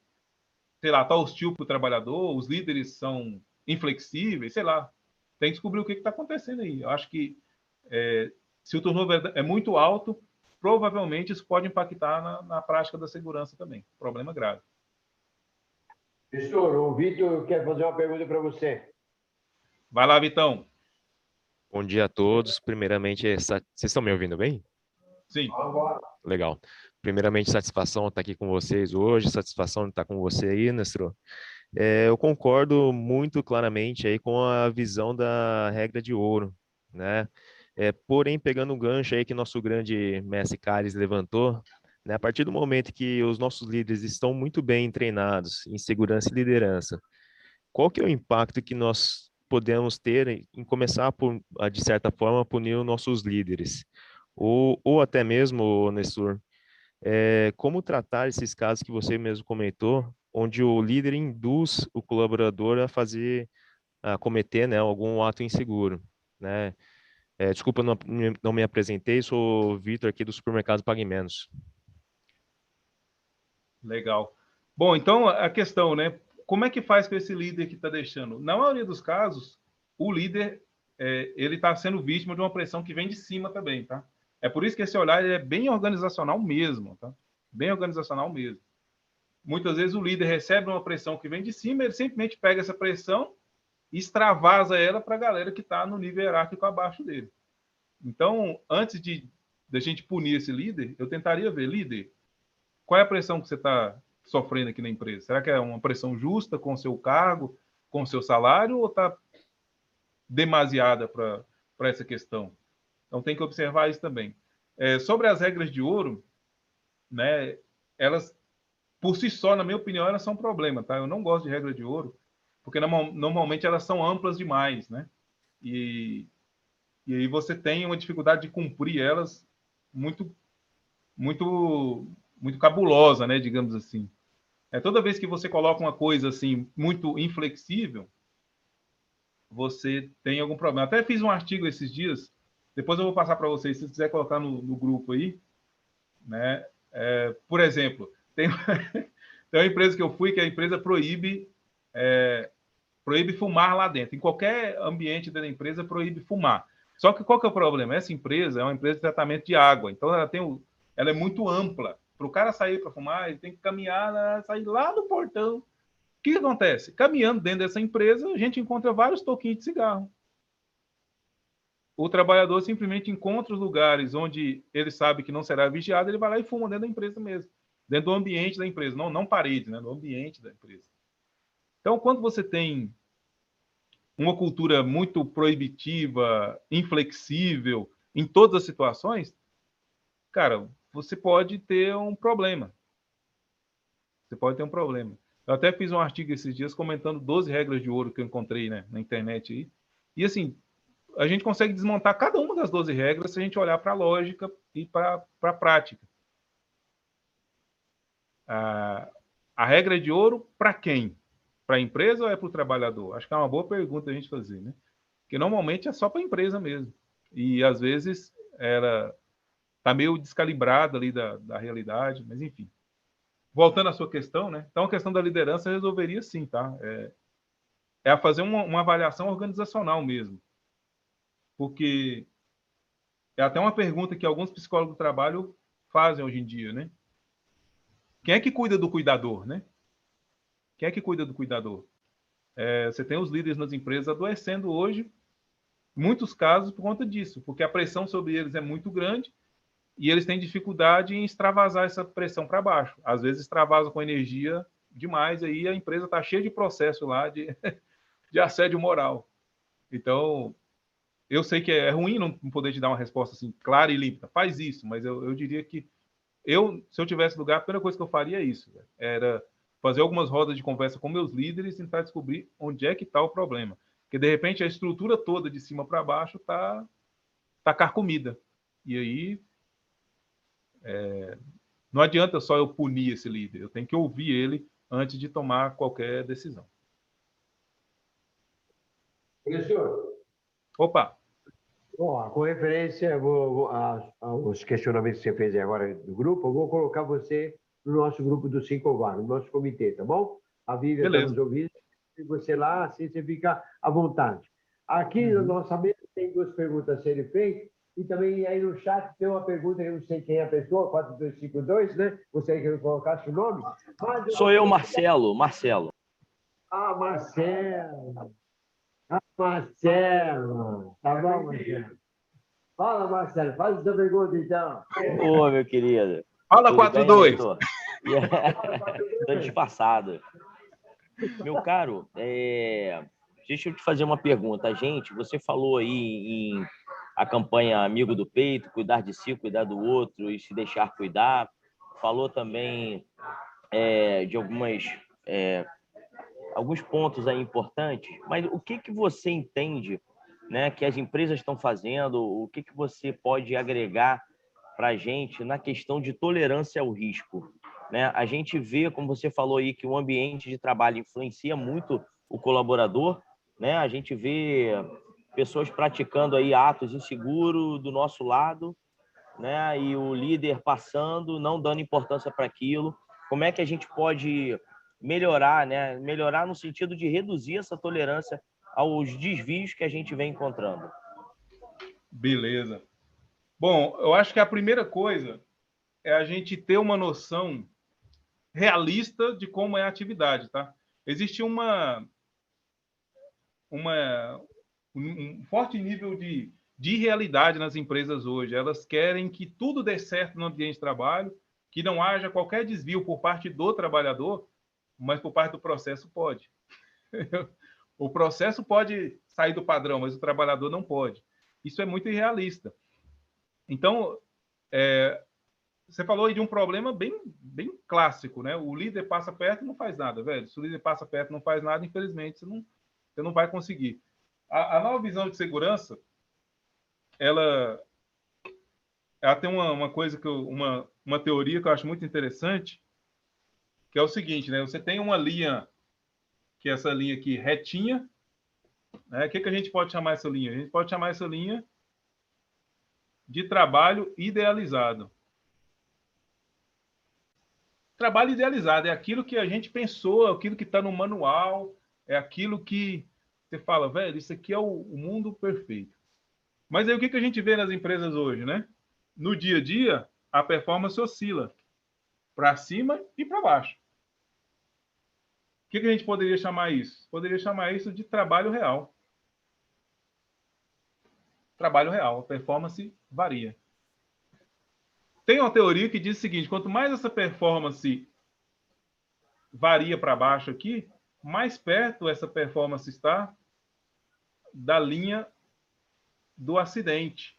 sei lá, está hostil para o trabalhador, os líderes são inflexíveis, sei lá. Tem que descobrir o que está acontecendo aí. Eu acho que se o turnover é muito alto, provavelmente isso pode impactar na prática da segurança também. Problema grave. Nestor, o Vitor quer fazer uma pergunta para você. Vai lá, Vitão. Bom dia a todos. Primeiramente, vocês estão me ouvindo bem? Sim. Vamos. Legal. Primeiramente, satisfação estar aqui com vocês hoje, satisfação de estar com você aí, Nestor. Eu concordo muito claramente aí com a visão da regra de ouro, né? Porém, pegando um gancho aí que nosso grande mestre Carlos levantou, né? A partir do momento que os nossos líderes estão muito bem treinados em segurança e liderança, qual que é o impacto que nós podemos ter em começar, de certa forma, a punir os nossos líderes? Ou até mesmo, Nestor, como tratar esses casos que você mesmo comentou, onde o líder induz o colaborador a cometer, né, algum ato inseguro, né? Desculpa, não me apresentei, sou o Vitor aqui do Supermercado Pague Menos. Legal. Bom, então a questão, né? Como é que faz com esse líder que está deixando? Na maioria dos casos, o líder ele está sendo vítima de uma pressão que vem de cima também, tá? É por isso que esse olhar é bem organizacional mesmo, tá? Bem organizacional mesmo. Muitas vezes o líder recebe uma pressão que vem de cima, ele simplesmente pega essa pressão e extravasa ela para a galera que está no nível hierárquico abaixo dele. Então, antes de a gente punir esse líder, eu tentaria ver, líder, qual é a pressão que você está sofrendo aqui na empresa? Será que é uma pressão justa com o seu cargo, com o seu salário, ou está demasiada para essa questão? Então, tem que observar isso também. Sobre as regras de ouro, né, elas, por si só, na minha opinião, elas são um problema, tá? Eu não gosto de regra de ouro, porque normalmente elas são amplas demais, né? E aí você tem uma dificuldade de cumprir elas muito, muito, muito cabulosa, né? Digamos assim. Toda vez que você coloca uma coisa assim muito inflexível, você tem algum problema. Até fiz um artigo esses dias, depois eu vou passar para vocês, se você quiser colocar no grupo aí, né? Por exemplo, tem uma empresa que eu fui que a empresa proíbe fumar lá dentro. Em qualquer ambiente da empresa proíbe fumar. Só que qual que é o problema? Essa empresa é uma empresa de tratamento de água, então ela é muito ampla. Para o cara sair para fumar, ele tem que caminhar, sair lá no portão. O que acontece? Caminhando dentro dessa empresa, a gente encontra vários toquinhos de cigarro. O trabalhador simplesmente encontra os lugares onde ele sabe que não será vigiado, ele vai lá e fuma dentro da empresa mesmo. Dentro do ambiente da empresa, não parede, né? No ambiente da empresa. Então, quando você tem uma cultura muito proibitiva, inflexível, em todas as situações, cara, você pode ter um problema. Você pode ter um problema. Eu até fiz um artigo esses dias comentando 12 regras de ouro que eu encontrei, né, na internet aí. E assim, a gente consegue desmontar cada uma das 12 regras se a gente olhar para a lógica e para a prática. A regra de ouro para quem? Para a empresa ou é para o trabalhador? Acho que é uma boa pergunta a gente fazer, né? Porque normalmente é só para a empresa mesmo. E às vezes está meio descalibrado ali da realidade, mas enfim. Voltando à sua questão, né? Então a questão da liderança resolveria sim, tá? É a fazer uma avaliação organizacional mesmo. Porque é até uma pergunta que alguns psicólogos do trabalho fazem hoje em dia, né? Quem é que cuida do cuidador, né? Quem é que cuida do cuidador? Você tem os líderes nas empresas adoecendo hoje, muitos casos por conta disso, porque a pressão sobre eles é muito grande e eles têm dificuldade em extravasar essa pressão para baixo. Às vezes extravasa com energia demais, aí a empresa está cheia de processo lá de assédio moral. Então, eu sei que é ruim não poder te dar uma resposta assim clara e límpida. Faz isso, mas eu diria que se eu tivesse lugar, a primeira coisa que eu faria é isso. Era fazer algumas rodas de conversa com meus líderes e tentar descobrir onde é que está o problema. Porque, de repente, a estrutura toda de cima para baixo está carcomida. E aí, não adianta só eu punir esse líder. Eu tenho que ouvir ele antes de tomar qualquer decisão. Professor. Opa! Bom, com referência aos questionamentos que você fez agora do grupo, eu vou colocar você no nosso grupo do 5 VAR, no nosso comitê, tá bom? A Vivian está nos ouvindo, e você lá, assim você fica à vontade. Aqui na nossa mesa tem 2 perguntas a serem feitas, e também aí no chat tem uma pergunta, eu não sei quem é a pessoa, 4252, né? Você quer colocar seu nome? Sou eu, Marcelo. Ah, Marcelo. Marcelo. Tá bom, Marcelo? Fala, Marcelo. Faz a sua pergunta, então. Ô, meu querido. Fala, 42. Estou disfarçado. Meu caro, deixa eu te fazer uma pergunta. Você falou aí em a campanha Amigo do Peito, cuidar de si, cuidar do outro e se deixar cuidar. Falou também de alguns pontos aí importantes, mas o que você entende, né, que as empresas estão fazendo, o que você pode agregar para a gente na questão de tolerância ao risco, né? A gente vê, como você falou aí, que o ambiente de trabalho influencia muito o colaborador, né? A gente vê pessoas praticando aí atos inseguros do nosso lado, né? E o líder passando, não dando importância para aquilo. Como é que a gente pode melhorar, né? Melhorar no sentido de reduzir essa tolerância aos desvios que a gente vem encontrando? Beleza. Bom, eu acho que a primeira coisa é a gente ter uma noção realista de como é a atividade, tá? Existe um forte nível de realidade nas empresas hoje. Elas querem que tudo dê certo no ambiente de trabalho, que não haja qualquer desvio por parte do trabalhador, mas por parte do processo pode. O processo pode sair do padrão, mas o trabalhador não pode. Isso é muito irrealista. Então, você falou aí de um problema bem clássico, né? O líder passa perto e não faz nada, velho. Se o líder passa perto e não faz nada, infelizmente, você não vai conseguir. A nova visão de segurança, ela tem uma coisa uma teoria que eu acho muito interessante, que é o seguinte, né? Você tem uma linha, que é essa linha aqui, retinha, né? O que a gente pode chamar essa linha? A gente pode chamar essa linha de trabalho idealizado. Trabalho idealizado é aquilo que a gente pensou, é aquilo que está no manual, é aquilo que você fala, velho, isso aqui é o mundo perfeito. Mas aí o que a gente vê nas empresas hoje, né? No dia a dia, a performance oscila para cima e para baixo. O que a gente poderia chamar isso? Poderia chamar isso de trabalho real. Trabalho real, a performance varia. Tem uma teoria que diz o seguinte, quanto mais essa performance varia para baixo aqui, mais perto essa performance está da linha do acidente.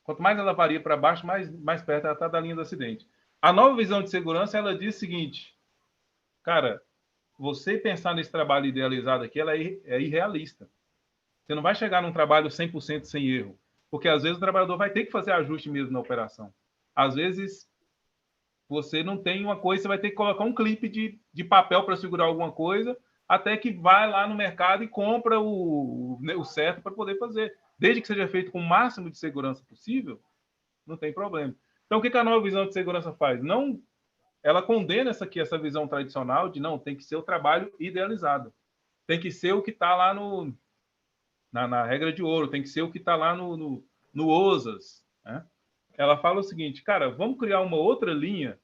Quanto mais ela varia para baixo, mais perto ela está da linha do acidente. A nova visão de segurança, ela diz o seguinte, cara, você pensar nesse trabalho idealizado aqui, ela é irrealista. Você não vai chegar num trabalho 100% sem erro, porque às vezes o trabalhador vai ter que fazer ajuste mesmo na operação. Às vezes você não tem uma coisa, você vai ter que colocar um clipe de papel para segurar alguma coisa, até que vai lá no mercado e compra o certo para poder fazer. Desde que seja feito com o máximo de segurança possível, não tem problema. Então, o que a nova visão de segurança faz? Não, ela condena essa visão tradicional de não, tem que ser o trabalho idealizado. Tem que ser o que está lá na regra de ouro, tem que ser o que está lá no OSAS. Né? Ela fala o seguinte, cara, vamos criar uma outra linha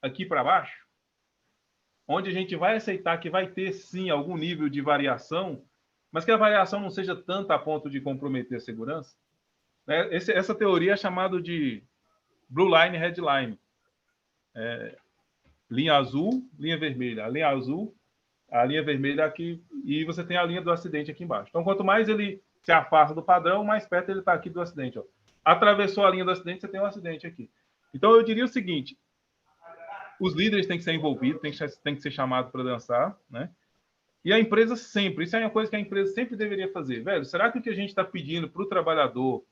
aqui para baixo, onde a gente vai aceitar que vai ter, sim, algum nível de variação, mas que a variação não seja tanta a ponto de comprometer a segurança. Né? Essa teoria é chamada de Blue Line, Red Line. Linha azul, linha vermelha. A linha azul, a linha vermelha aqui, e você tem a linha do acidente aqui embaixo. Então, quanto mais ele se afasta do padrão, mais perto ele está aqui do acidente. Ó. Atravessou a linha do acidente, você tem um acidente aqui. Então, eu diria o seguinte, os líderes têm que ser envolvidos, têm que ser chamados para dançar, né? E a empresa sempre, isso é uma coisa que a empresa sempre deveria fazer. Velho, será que o que a gente está pedindo para o trabalhador,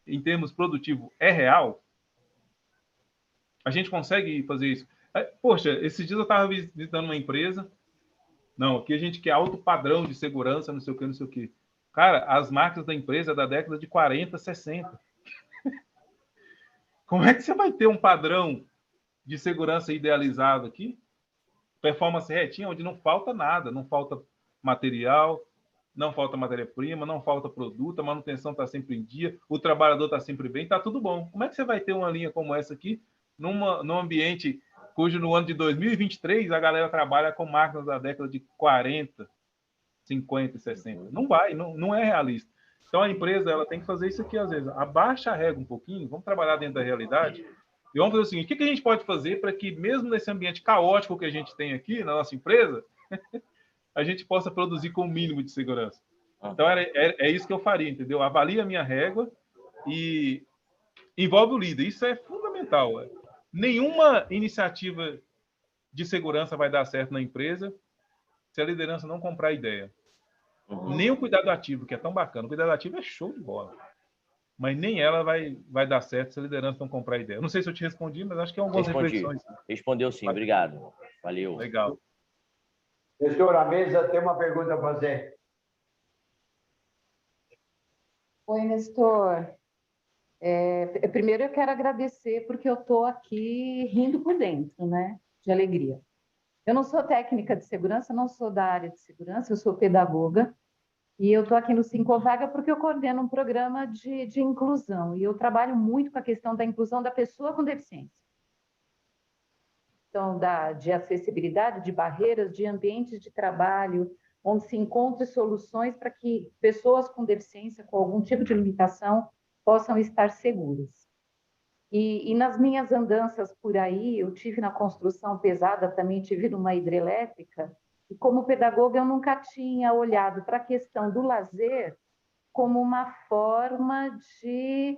em termos produtivos, é real? A gente consegue fazer isso? Poxa, esses dias eu estava visitando uma empresa. Não, aqui a gente quer alto padrão de segurança, não sei o que, não sei o que. Cara, as máquinas da empresa é da década de 40, 60. Como é que você vai ter um padrão de segurança idealizado aqui? Performance retinha, onde não falta nada, não falta material, não falta matéria-prima, não falta produto, a manutenção está sempre em dia, o trabalhador está sempre bem, está tudo bom. Como é que você vai ter uma linha como essa aqui num ambiente cujo no ano de 2023 a galera trabalha com máquinas da década de 40, 50 e 60? Não vai, não é realista. Então a empresa ela tem que fazer isso aqui às vezes. Abaixa a régua um pouquinho, vamos trabalhar dentro da realidade. E vamos fazer o seguinte, o que a gente pode fazer para que, mesmo nesse ambiente caótico que a gente tem aqui na nossa empresa, a gente possa produzir com o mínimo de segurança? Então, é isso que eu faria, entendeu? Avalia a minha régua e envolve o líder. Isso é fundamental. Nenhuma iniciativa de segurança vai dar certo na empresa se a liderança não comprar a ideia. Nem o cuidado ativo, que é tão bacana. O cuidado ativo é show de bola. Mas nem ela vai dar certo se a liderança não comprar a ideia. Não sei se eu te respondi, mas acho que é algumas reflexões. Respondeu sim, obrigado. Valeu. Legal. Nestor, a mesa tem uma pergunta a fazer. Oi, Nestor. Primeiro eu quero agradecer porque eu estou aqui rindo por dentro, né? De alegria. Eu não sou técnica de segurança, não sou da área de segurança, eu sou pedagoga. E eu estou aqui no Sincovaga porque eu coordeno um programa de inclusão. E eu trabalho muito com a questão da inclusão da pessoa com deficiência. Então, de acessibilidade, de barreiras, de ambientes de trabalho, onde se encontre soluções para que pessoas com deficiência, com algum tipo de limitação, possam estar seguras. E nas minhas andanças por aí, eu tive na construção pesada, também tive numa hidrelétrica, e como pedagoga eu nunca tinha olhado para a questão do lazer como uma forma de...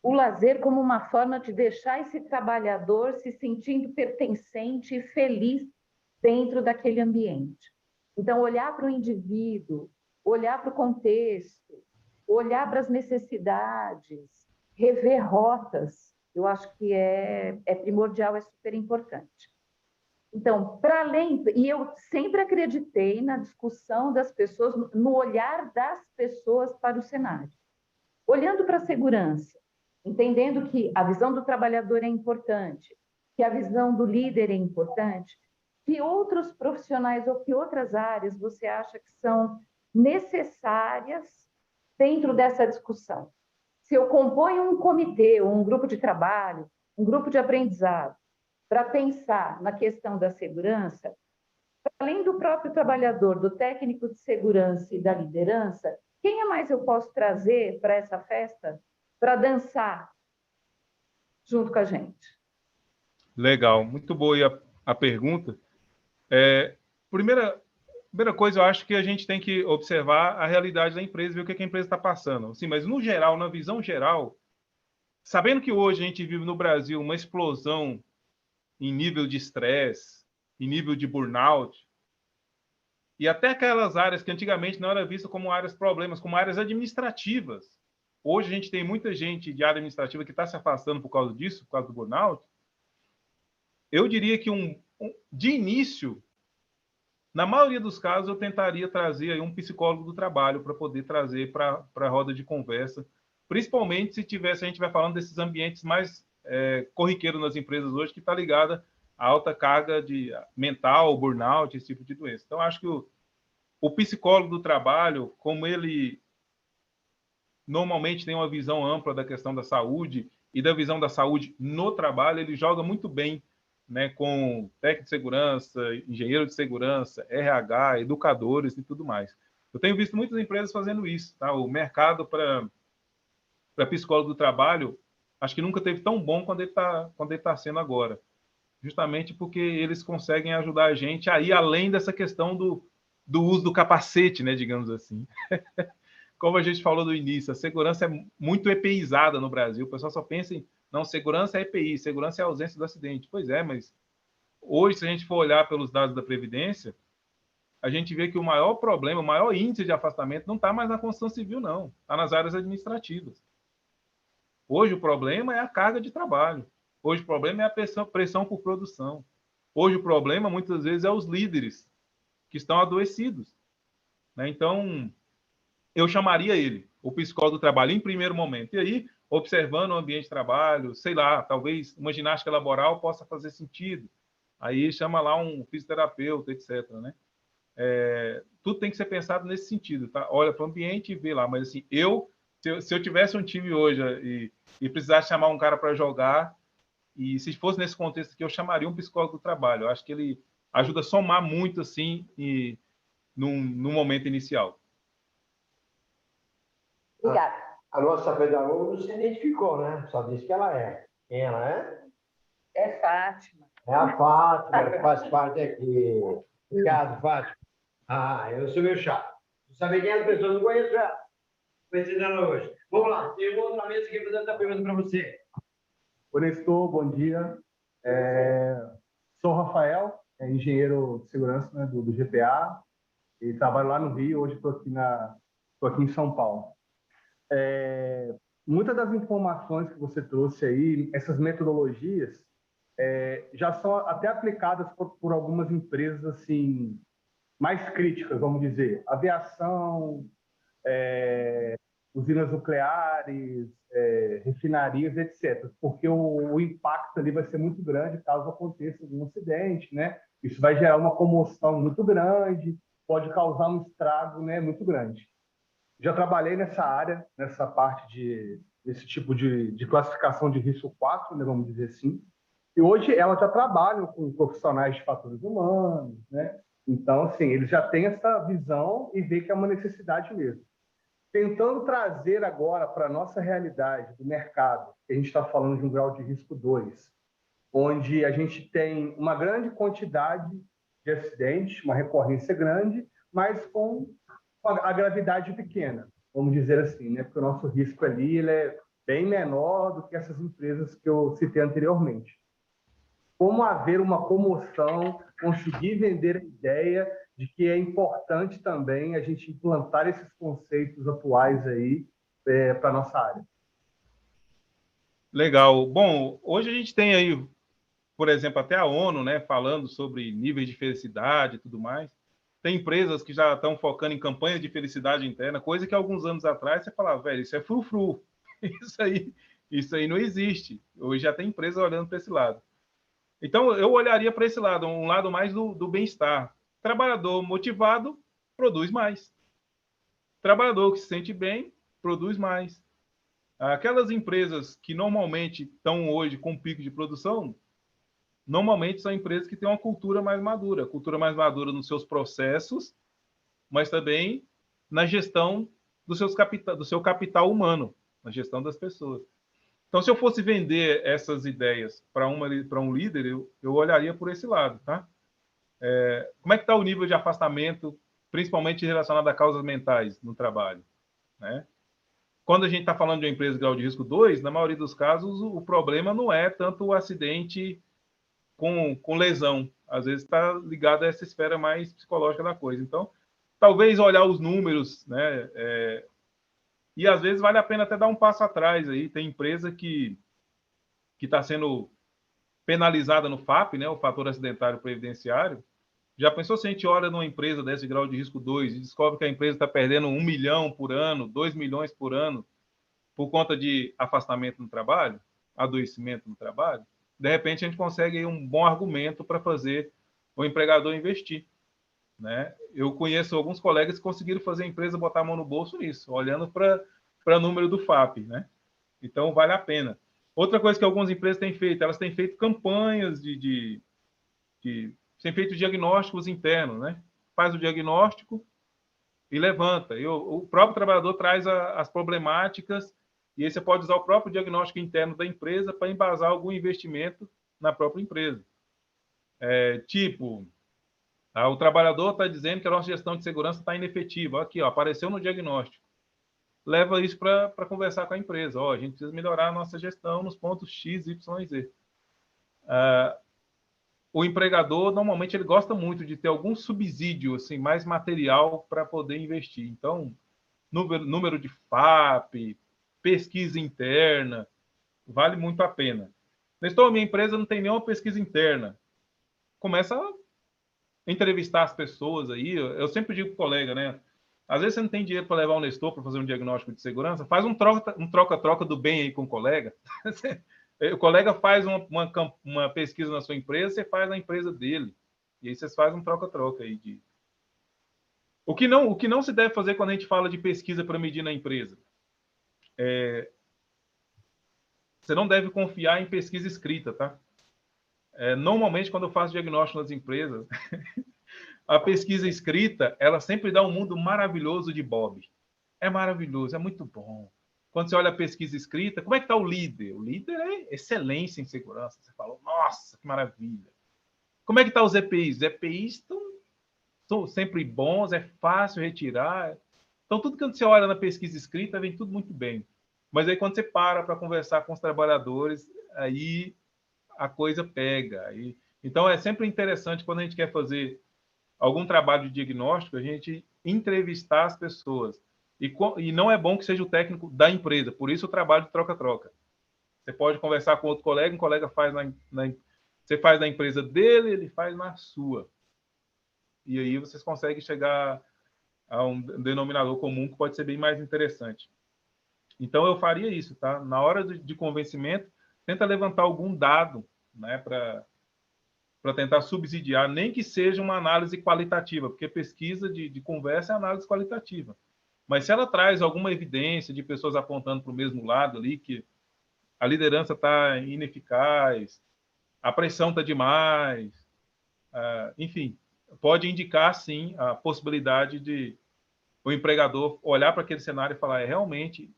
o lazer como uma forma de deixar esse trabalhador se sentindo pertencente e feliz dentro daquele ambiente. Então, olhar para o indivíduo, olhar para o contexto, olhar para as necessidades, rever rotas, eu acho que é primordial, é super importante. Então, para além... E eu sempre acreditei na discussão das pessoas, no olhar das pessoas para o cenário. Olhando para a segurança, entendendo que a visão do trabalhador é importante, que a visão do líder é importante, que outros profissionais ou que outras áreas você acha que são necessárias dentro dessa discussão? Se eu componho um comitê, ou um grupo de trabalho, um grupo de aprendizado, para pensar na questão da segurança, além do próprio trabalhador, do técnico de segurança e da liderança, quem a mais eu posso trazer para essa festa para dançar junto com a gente? Legal, muito boa a pergunta. Primeira coisa, eu acho que a gente tem que observar a realidade da empresa, ver o que a empresa está passando. Sim, mas no geral, na visão geral, sabendo que hoje a gente vive no Brasil uma explosão em nível de estresse, em nível de burnout, e até aquelas áreas que antigamente não eram vistas como áreas problemas, como áreas administrativas. Hoje a gente tem muita gente de área administrativa que está se afastando por causa disso, por causa do burnout. Eu diria que de início, na maioria dos casos, eu tentaria trazer aí um psicólogo do trabalho para poder trazer para a roda de conversa, principalmente se a gente estiver falando desses ambientes mais corriqueiros nas empresas hoje, que está ligada à alta carga mental, burnout, esse tipo de doença. Então, acho que o psicólogo do trabalho, como ele normalmente tem uma visão ampla da questão da saúde e da visão da saúde no trabalho, ele joga muito bem, né, com técnico de segurança, engenheiro de segurança, RH, educadores e tudo mais. Eu tenho visto muitas empresas fazendo isso, tá? O mercado para psicólogo do trabalho, acho que nunca teve tão bom quando ele está sendo agora, justamente porque eles conseguem ajudar a gente a ir além dessa questão do uso do capacete, né, digamos assim. Como a gente falou no início, a segurança é muito EPIzada no Brasil. O pessoal só pensa em, não, segurança é EPI, segurança é a ausência do acidente. Pois é, mas hoje, se a gente for olhar pelos dados da Previdência, a gente vê que o maior problema, o maior índice de afastamento não está mais na construção civil, não. Está nas áreas administrativas. Hoje o problema é a carga de trabalho. Hoje o problema é a pressão por produção. Hoje o problema, muitas vezes, é os líderes que estão adoecidos, né? Então, eu chamaria ele, o psicólogo do trabalho, em primeiro momento. E aí, observando o ambiente de trabalho, sei lá, talvez uma ginástica laboral possa fazer sentido. Aí chama lá um fisioterapeuta, etc., né? Tudo tem que ser pensado nesse sentido, tá? Olha para o ambiente e vê lá. Mas assim, se eu tivesse um time hoje e precisasse chamar um cara para jogar, e se fosse nesse contexto aqui, eu chamaria um psicólogo do trabalho. Eu acho que ele ajuda a somar muito, assim, no momento inicial. Obrigada. A nossa pedagoga não se identificou, né? Só disse que ela é. Quem ela é? É Fátima. É a Fátima, que faz parte aqui. Obrigado, Fátima. Eu sou meu chato. Não sabe quem é a pessoa, não conheço ela. Conheci ela hoje. Vamos lá, tem outra mesa aqui fazendo a pergunta para você. Oi, Nestor, bom dia. Sou o Rafael, engenheiro de segurança, né, do GPA, e trabalho lá no Rio. Hoje estou aqui em São Paulo. Muitas das informações que você trouxe aí, essas metodologias, já são até aplicadas por algumas empresas assim mais críticas, vamos dizer, aviação, usinas nucleares, refinarias, etc. Porque o impacto ali vai ser muito grande caso aconteça algum acidente, né? Isso vai gerar uma comoção muito grande, pode causar um estrago, né, muito grande. Já trabalhei nessa área, nessa parte desse tipo de classificação de risco 4, né, vamos dizer assim. E hoje elas já trabalham com profissionais de fatores humanos, né? Então, assim, eles já têm essa visão e vê que é uma necessidade mesmo. Tentando trazer agora para a nossa realidade do mercado, que a gente está falando de um grau de risco 2, onde a gente tem uma grande quantidade de acidentes, uma recorrência grande, mas com a gravidade pequena, vamos dizer assim, né? Porque o nosso risco ali ele é bem menor do que essas empresas que eu citei anteriormente. Como haver uma comoção, conseguir vender a ideia de que é importante também a gente implantar esses conceitos atuais aí para a nossa área. Legal. Bom, hoje a gente tem aí, por exemplo, até a ONU, né, falando sobre níveis de felicidade e tudo mais. Tem empresas que já estão focando em campanhas de felicidade interna, coisa que alguns anos atrás você falava, velho, isso é frufru. Isso aí não existe. Hoje já tem empresas olhando para esse lado. Então, eu olharia para esse lado, um lado mais do bem-estar. Trabalhador motivado, produz mais. Trabalhador que se sente bem, produz mais. Aquelas empresas que normalmente estão hoje com pico de produção, normalmente são empresas que têm uma cultura mais madura nos seus processos, mas também na gestão do seu capital humano, na gestão das pessoas. Então, se eu fosse vender essas ideias para um líder, eu olharia por esse lado, tá? Como é que está o nível de afastamento, principalmente relacionado a causas mentais no trabalho, né? Quando a gente está falando de uma empresa de grau de risco 2, na maioria dos casos, o problema não é tanto o acidente com lesão. Às vezes está ligado a essa esfera mais psicológica da coisa. Então, talvez olhar os números, né? E às vezes vale a pena até dar um passo atrás aí. Tem empresa que está sendo penalizada no FAP, né? O fator acidentário previdenciário. Já pensou se a gente olha numa empresa desse grau de risco 2 e descobre que a empresa está perdendo 1 milhão por ano, 2 milhões por ano, por conta de afastamento no trabalho, adoecimento no trabalho? De repente, a gente consegue aí um bom argumento para fazer o empregador investir, né? Eu conheço alguns colegas que conseguiram fazer a empresa botar a mão no bolso nisso, olhando para o número do FAP, né? Então, vale a pena. Outra coisa que algumas empresas têm feito, elas têm feito campanhas têm feito diagnósticos internos, né? Faz o diagnóstico e levanta. O próprio trabalhador traz as problemáticas e aí você pode usar o próprio diagnóstico interno da empresa para embasar algum investimento na própria empresa. O trabalhador está dizendo que a nossa gestão de segurança está inefetiva. Aqui, ó, apareceu no diagnóstico. Leva isso para conversar com a empresa. A gente precisa melhorar a nossa gestão nos pontos X, Y e Z. O empregador, normalmente, ele gosta muito de ter algum subsídio assim, mais material para poder investir. Então, número de FAP, pesquisa interna, vale muito a pena. Nestor, minha empresa não tem nenhuma pesquisa interna. Começa a entrevistar as pessoas aí. Eu sempre digo para o colega, né? Às vezes você não tem dinheiro para levar o Nestor para fazer um diagnóstico de segurança, faz um troca-troca do bem aí com o colega. O colega faz uma pesquisa na sua empresa, você faz na empresa dele. E aí vocês fazem um troca-troca aí. O que não se deve fazer quando a gente fala de pesquisa para medir na empresa? Você não deve confiar em pesquisa escrita, tá? Normalmente, quando eu faço diagnóstico nas empresas, a pesquisa escrita, ela sempre dá um mundo maravilhoso de Bob. É maravilhoso, é muito bom. Quando você olha a pesquisa escrita, como é que está o líder? O líder é excelência em segurança. Você fala, nossa, que maravilha. Como é que estão os EPIs? Os EPIs estão sempre bons, é fácil retirar. Então, tudo que você olha na pesquisa escrita, vem tudo muito bem. Mas aí, quando você para conversar com os trabalhadores, aí a coisa pega. Então, é sempre interessante, quando a gente quer fazer algum trabalho de diagnóstico, a gente entrevistar as pessoas. E não é bom que seja o técnico da empresa, por isso o trabalho de troca-troca. Você pode conversar com outro colega, um colega faz você faz na empresa dele, ele faz na sua. E aí vocês conseguem chegar a um denominador comum que pode ser bem mais interessante. Então, eu faria isso, tá? Na hora de convencimento, tenta levantar algum dado, né, para tentar subsidiar, nem que seja uma análise qualitativa, porque pesquisa de conversa é análise qualitativa. Mas se ela traz alguma evidência de pessoas apontando para o mesmo lado ali, que a liderança está ineficaz, a pressão está demais, enfim, pode indicar, sim, a possibilidade de o empregador olhar para aquele cenário e falar, realmente,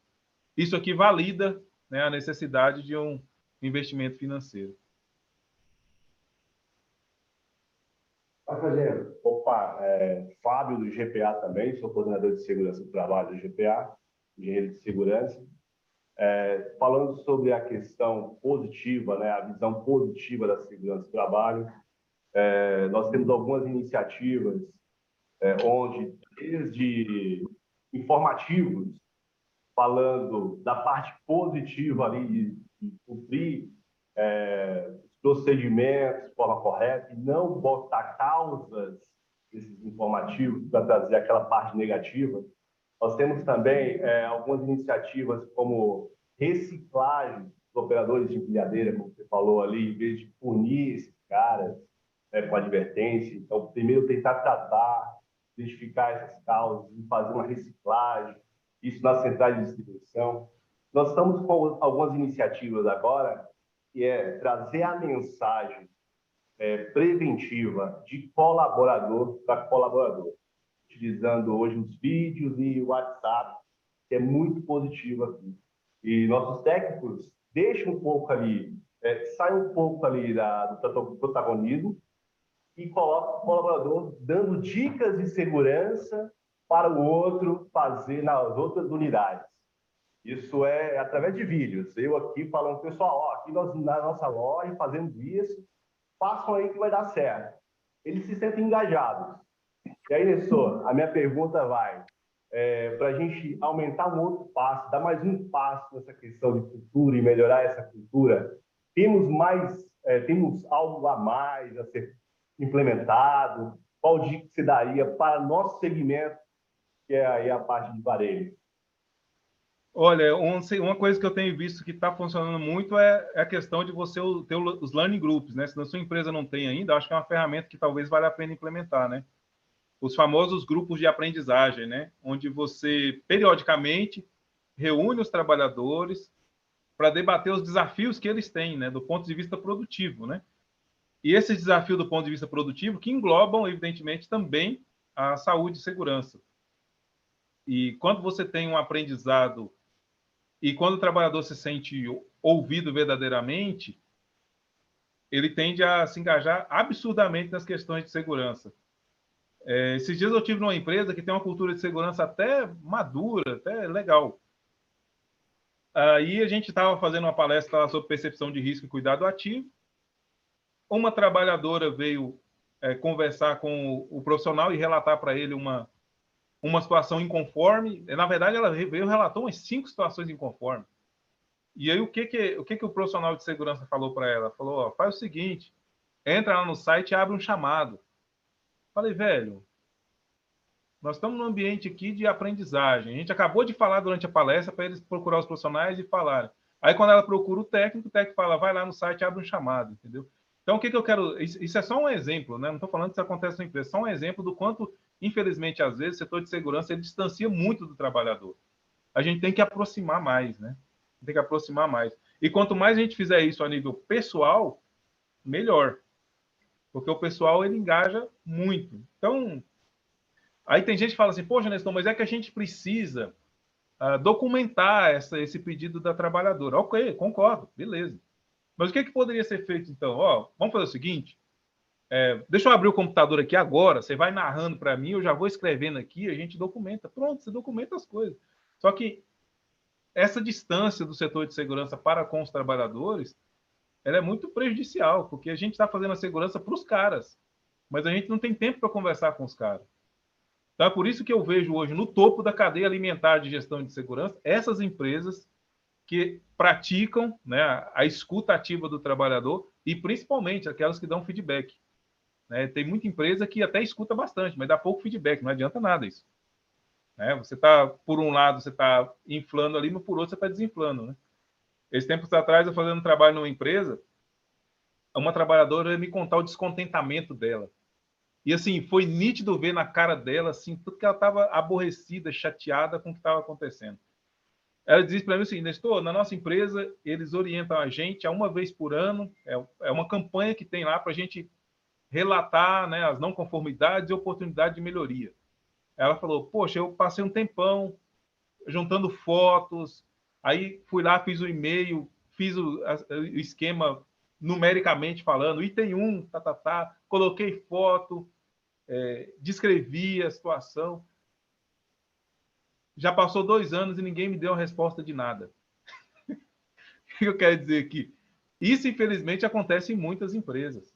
isso aqui valida, né, a necessidade de um investimento financeiro. Opa, Fábio do GPA também, sou coordenador de segurança do trabalho do GPA, engenheiro de segurança. Falando sobre a questão positiva, né, a visão positiva da segurança do trabalho, nós temos algumas iniciativas onde, desde informativos, falando da parte positiva ali de cumprir procedimentos de forma correta e não botar causas desses informativos para trazer aquela parte negativa. Nós temos também algumas iniciativas como reciclagem dos operadores de empilhadeira, como você falou ali, em vez de punir esses caras com advertência. Então, primeiro tentar tratar, identificar essas causas e fazer uma reciclagem, isso nas centrais de distribuição. Nós estamos com algumas iniciativas agora, que é trazer a mensagem preventiva de colaborador para colaborador, utilizando hoje os vídeos e o WhatsApp, que é muito positivo aqui. E nossos técnicos deixam um pouco ali, saem um pouco ali do protagonismo e coloca o colaborador dando dicas de segurança para o outro fazer nas outras unidades. Isso é através de vídeos. Eu aqui falando, pessoal, ó, aqui nós, na nossa loja fazemos isso, façam aí que vai dar certo. Eles se sentem engajados. E aí, Nestor, a minha pergunta vai para a gente aumentar um outro passo, dar mais um passo nessa questão de cultura e melhorar essa cultura. Temos algo a mais a ser implementado? Qual dica que você daria para nosso segmento, que é aí a parte de varejo? Olha, uma coisa que eu tenho visto que está funcionando muito é a questão de você ter os learning groups, né? Se a sua empresa não tem ainda, acho que é uma ferramenta que talvez valha a pena implementar, né? Os famosos grupos de aprendizagem, né? Onde você, periodicamente, reúne os trabalhadores para debater os desafios que eles têm, né? Do ponto de vista produtivo, né? E esses desafios do ponto de vista produtivo que englobam, evidentemente, também a saúde e segurança. E quando você tem um aprendizado e quando o trabalhador se sente ouvido verdadeiramente, ele tende a se engajar absurdamente nas questões de segurança. Esses dias eu tive numa empresa que tem uma cultura de segurança até madura, até legal. Aí a gente estava fazendo uma palestra sobre percepção de risco e cuidado ativo. Uma trabalhadora veio conversar com o profissional e relatar para ele uma situação inconforme. Na verdade, ela veio e relatou umas 5 situações inconformes. E aí, o que o profissional de segurança falou para ela? Falou, ó, faz o seguinte, entra lá no site e abre um chamado. Falei, velho, nós estamos num ambiente aqui de aprendizagem. A gente acabou de falar durante a palestra para eles procurar os profissionais e falarem. Aí, quando ela procura o técnico fala, vai lá no site e abre um chamado, entendeu? Então, o que eu quero... Isso é só um exemplo, né? Não estou falando que isso acontece na empresa, é só um exemplo do quanto, infelizmente, às vezes, o setor de segurança ele distancia muito do trabalhador. A gente tem que aproximar mais, né? Tem que aproximar mais. E quanto mais a gente fizer isso a nível pessoal, melhor. Porque o pessoal, ele engaja muito. Então, aí tem gente que fala assim, poxa, Nestor, mas é que a gente precisa documentar esse pedido da trabalhadora. Ok, concordo, beleza. Mas o que poderia ser feito, então? Ó, vamos fazer o seguinte, deixa eu abrir o computador aqui agora, você vai narrando para mim, eu já vou escrevendo aqui, a gente documenta. Pronto, você documenta as coisas. Só que essa distância do setor de segurança para com os trabalhadores, ela é muito prejudicial, porque a gente está fazendo a segurança para os caras, mas a gente não tem tempo para conversar com os caras. Então, é por isso que eu vejo hoje, no topo da cadeia alimentar de gestão de segurança, essas empresas que praticam, né, a escuta ativa do trabalhador e, principalmente, aquelas que dão feedback. Né? Tem muita empresa que até escuta bastante, mas dá pouco feedback, não adianta nada isso. Você está, por um lado, você está inflando ali, mas por outro, você está desinflando. Né? Esses tempos atrás, eu fazendo um trabalho numa empresa, uma trabalhadora ia me contar o descontentamento dela. E, assim, foi nítido ver na cara dela, assim, tudo que ela estava aborrecida, chateada com o que estava acontecendo. Ela disse para mim assim, Nestor, na nossa empresa, eles orientam a gente a uma vez por ano, é uma campanha que tem lá para a gente relatar, né, as não conformidades e oportunidades de melhoria. Ela falou, poxa, eu passei um tempão juntando fotos, aí fui lá, fiz o e-mail, fiz o esquema numericamente falando, item 1, coloquei foto, descrevi a situação. Já passou 2 anos e ninguém me deu uma resposta de nada. O que eu quero dizer aqui? Isso, infelizmente, acontece em muitas empresas.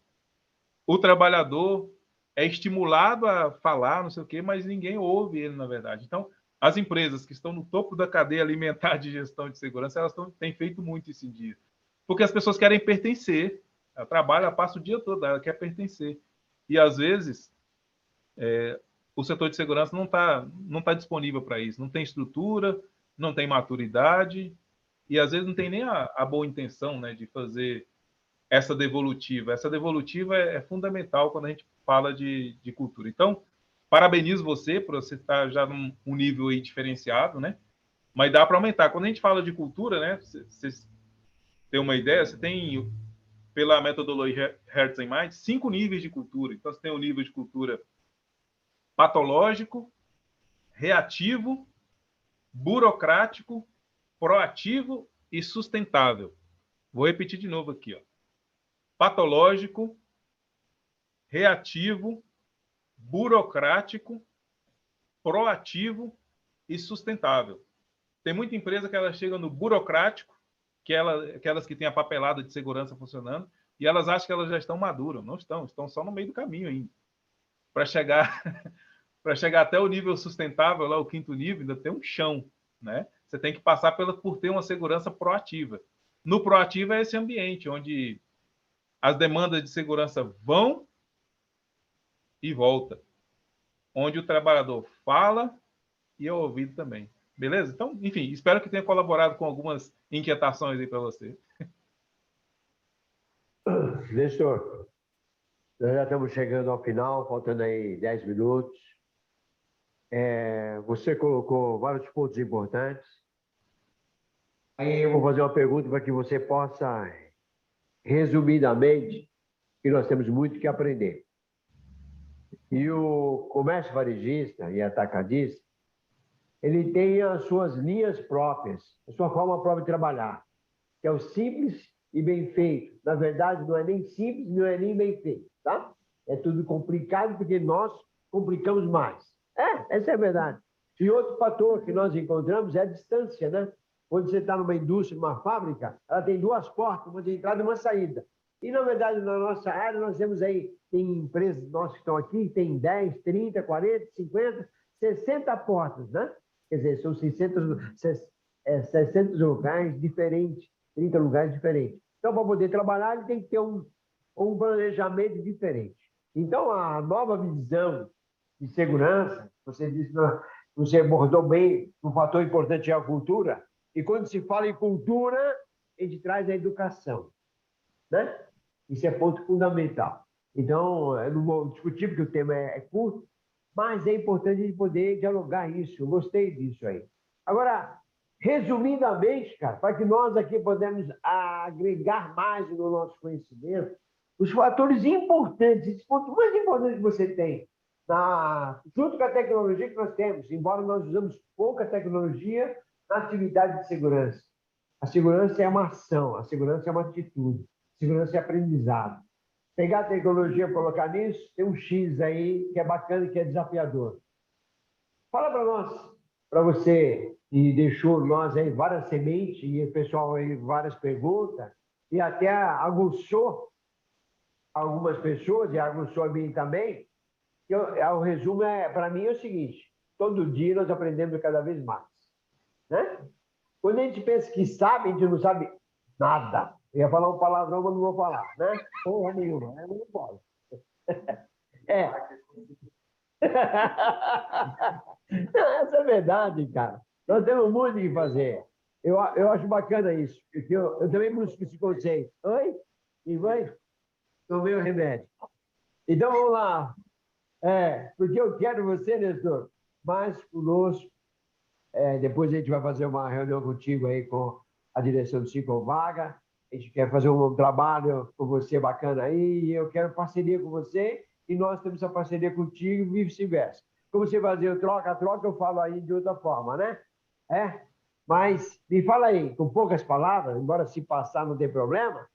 O trabalhador é estimulado a falar, não sei o quê, mas ninguém ouve ele, na verdade. Então, as empresas que estão no topo da cadeia alimentar de gestão de segurança, elas têm feito muito isso em dia. Porque as pessoas querem pertencer. Ela trabalha, ela passa o dia todo, ela quer pertencer. E, às vezes, o setor de segurança não tá disponível para isso. Não tem estrutura, não tem maturidade e, às vezes, não tem nem a boa intenção, né, de fazer essa devolutiva. Essa devolutiva é fundamental quando a gente fala de cultura. Então, parabenizo você por você estar já num nível aí diferenciado, né? Mas dá para aumentar. Quando a gente fala de cultura, né, vocês têm uma ideia, você tem, pela metodologia Hearts and Minds, 5 níveis de cultura. Então, você tem o nível de cultura patológico, reativo, burocrático, proativo e sustentável. Vou repetir de novo aqui, ó. Patológico, reativo, burocrático, proativo e sustentável. Tem muita empresa que ela chega no burocrático, aquelas que têm a papelada de segurança funcionando, e elas acham que elas já estão maduras. Não estão só no meio do caminho ainda. Para chegar até o nível sustentável, lá o 5º nível, ainda tem um chão, né? Você tem que passar por ter uma segurança proativa. No proativo é esse ambiente onde as demandas de segurança vão e voltam, onde o trabalhador fala e é ouvido também. Beleza? Então, enfim, espero que tenha colaborado com algumas inquietações aí para você. Nestor, nós já estamos chegando ao final, faltando aí 10 minutos. Você colocou vários pontos importantes. Aí eu vou fazer uma pergunta para que você possa, resumidamente, que nós temos muito que aprender. E o comércio varejista e atacadista, ele tem as suas linhas próprias, a sua forma própria de trabalhar, que é o simples e bem feito. Na verdade, não é nem simples, não é nem bem feito, tá? É tudo complicado porque nós complicamos mais. Essa é a verdade. E outro fator que nós encontramos é a distância, né? Quando você está numa indústria, numa fábrica, ela tem 2 portas, uma de entrada e uma saída. E, na verdade, na nossa área, nós temos aí, tem empresas nossas que estão aqui, tem 10, 30, 40, 50, 60 portas, né? Quer dizer, são 600 locais diferentes, 30 lugares diferentes. Então, para poder trabalhar, ele tem que ter um planejamento diferente. Então, a nova visão de segurança, você disse, você abordou bem, um fator importante é a cultura, e quando se fala em cultura, a gente traz a educação, né? Isso é ponto fundamental. Então, eu não vou discutir porque o tema é curto, mas é importante a gente poder dialogar isso. Eu gostei disso aí. Agora, resumidamente, cara, para que nós aqui podemos agregar mais no nosso conhecimento, os fatores importantes, esse ponto mais importante que você tem, junto com a tecnologia que nós temos, embora nós usamos pouca tecnologia na atividade de segurança. A segurança é uma ação, a segurança é uma atitude, a segurança é aprendizado. Pegar a tecnologia e colocar nisso, tem um X aí que é bacana, que é desafiador. Fala para nós, para você, e deixou nós aí várias sementes, e o pessoal aí várias perguntas, e até aguçou algumas pessoas, e aguçou a mim também. O resumo, para mim, é o seguinte: todo dia nós aprendemos cada vez mais, né? Quando a gente pensa que sabe, a gente não sabe nada. Eu ia falar um palavrão, mas não vou falar, né? Porra nenhuma, eu não posso. Essa é verdade, cara. Nós temos muito o que fazer. Eu acho bacana isso, porque eu também busco esse conceito. Oi? E vai? Tomei o remédio. Então, vamos lá. Porque eu quero você, Nestor, mais conosco. Depois a gente vai fazer uma reunião contigo aí com a direção do Ciclovaga. A gente quer fazer um trabalho com você bacana aí, e eu quero parceria com você, e nós temos a parceria contigo e vice-versa. Como você fazer o troca-troca, eu falo aí de outra forma, né? Mas me fala aí, com poucas palavras, embora se passar não tem problema,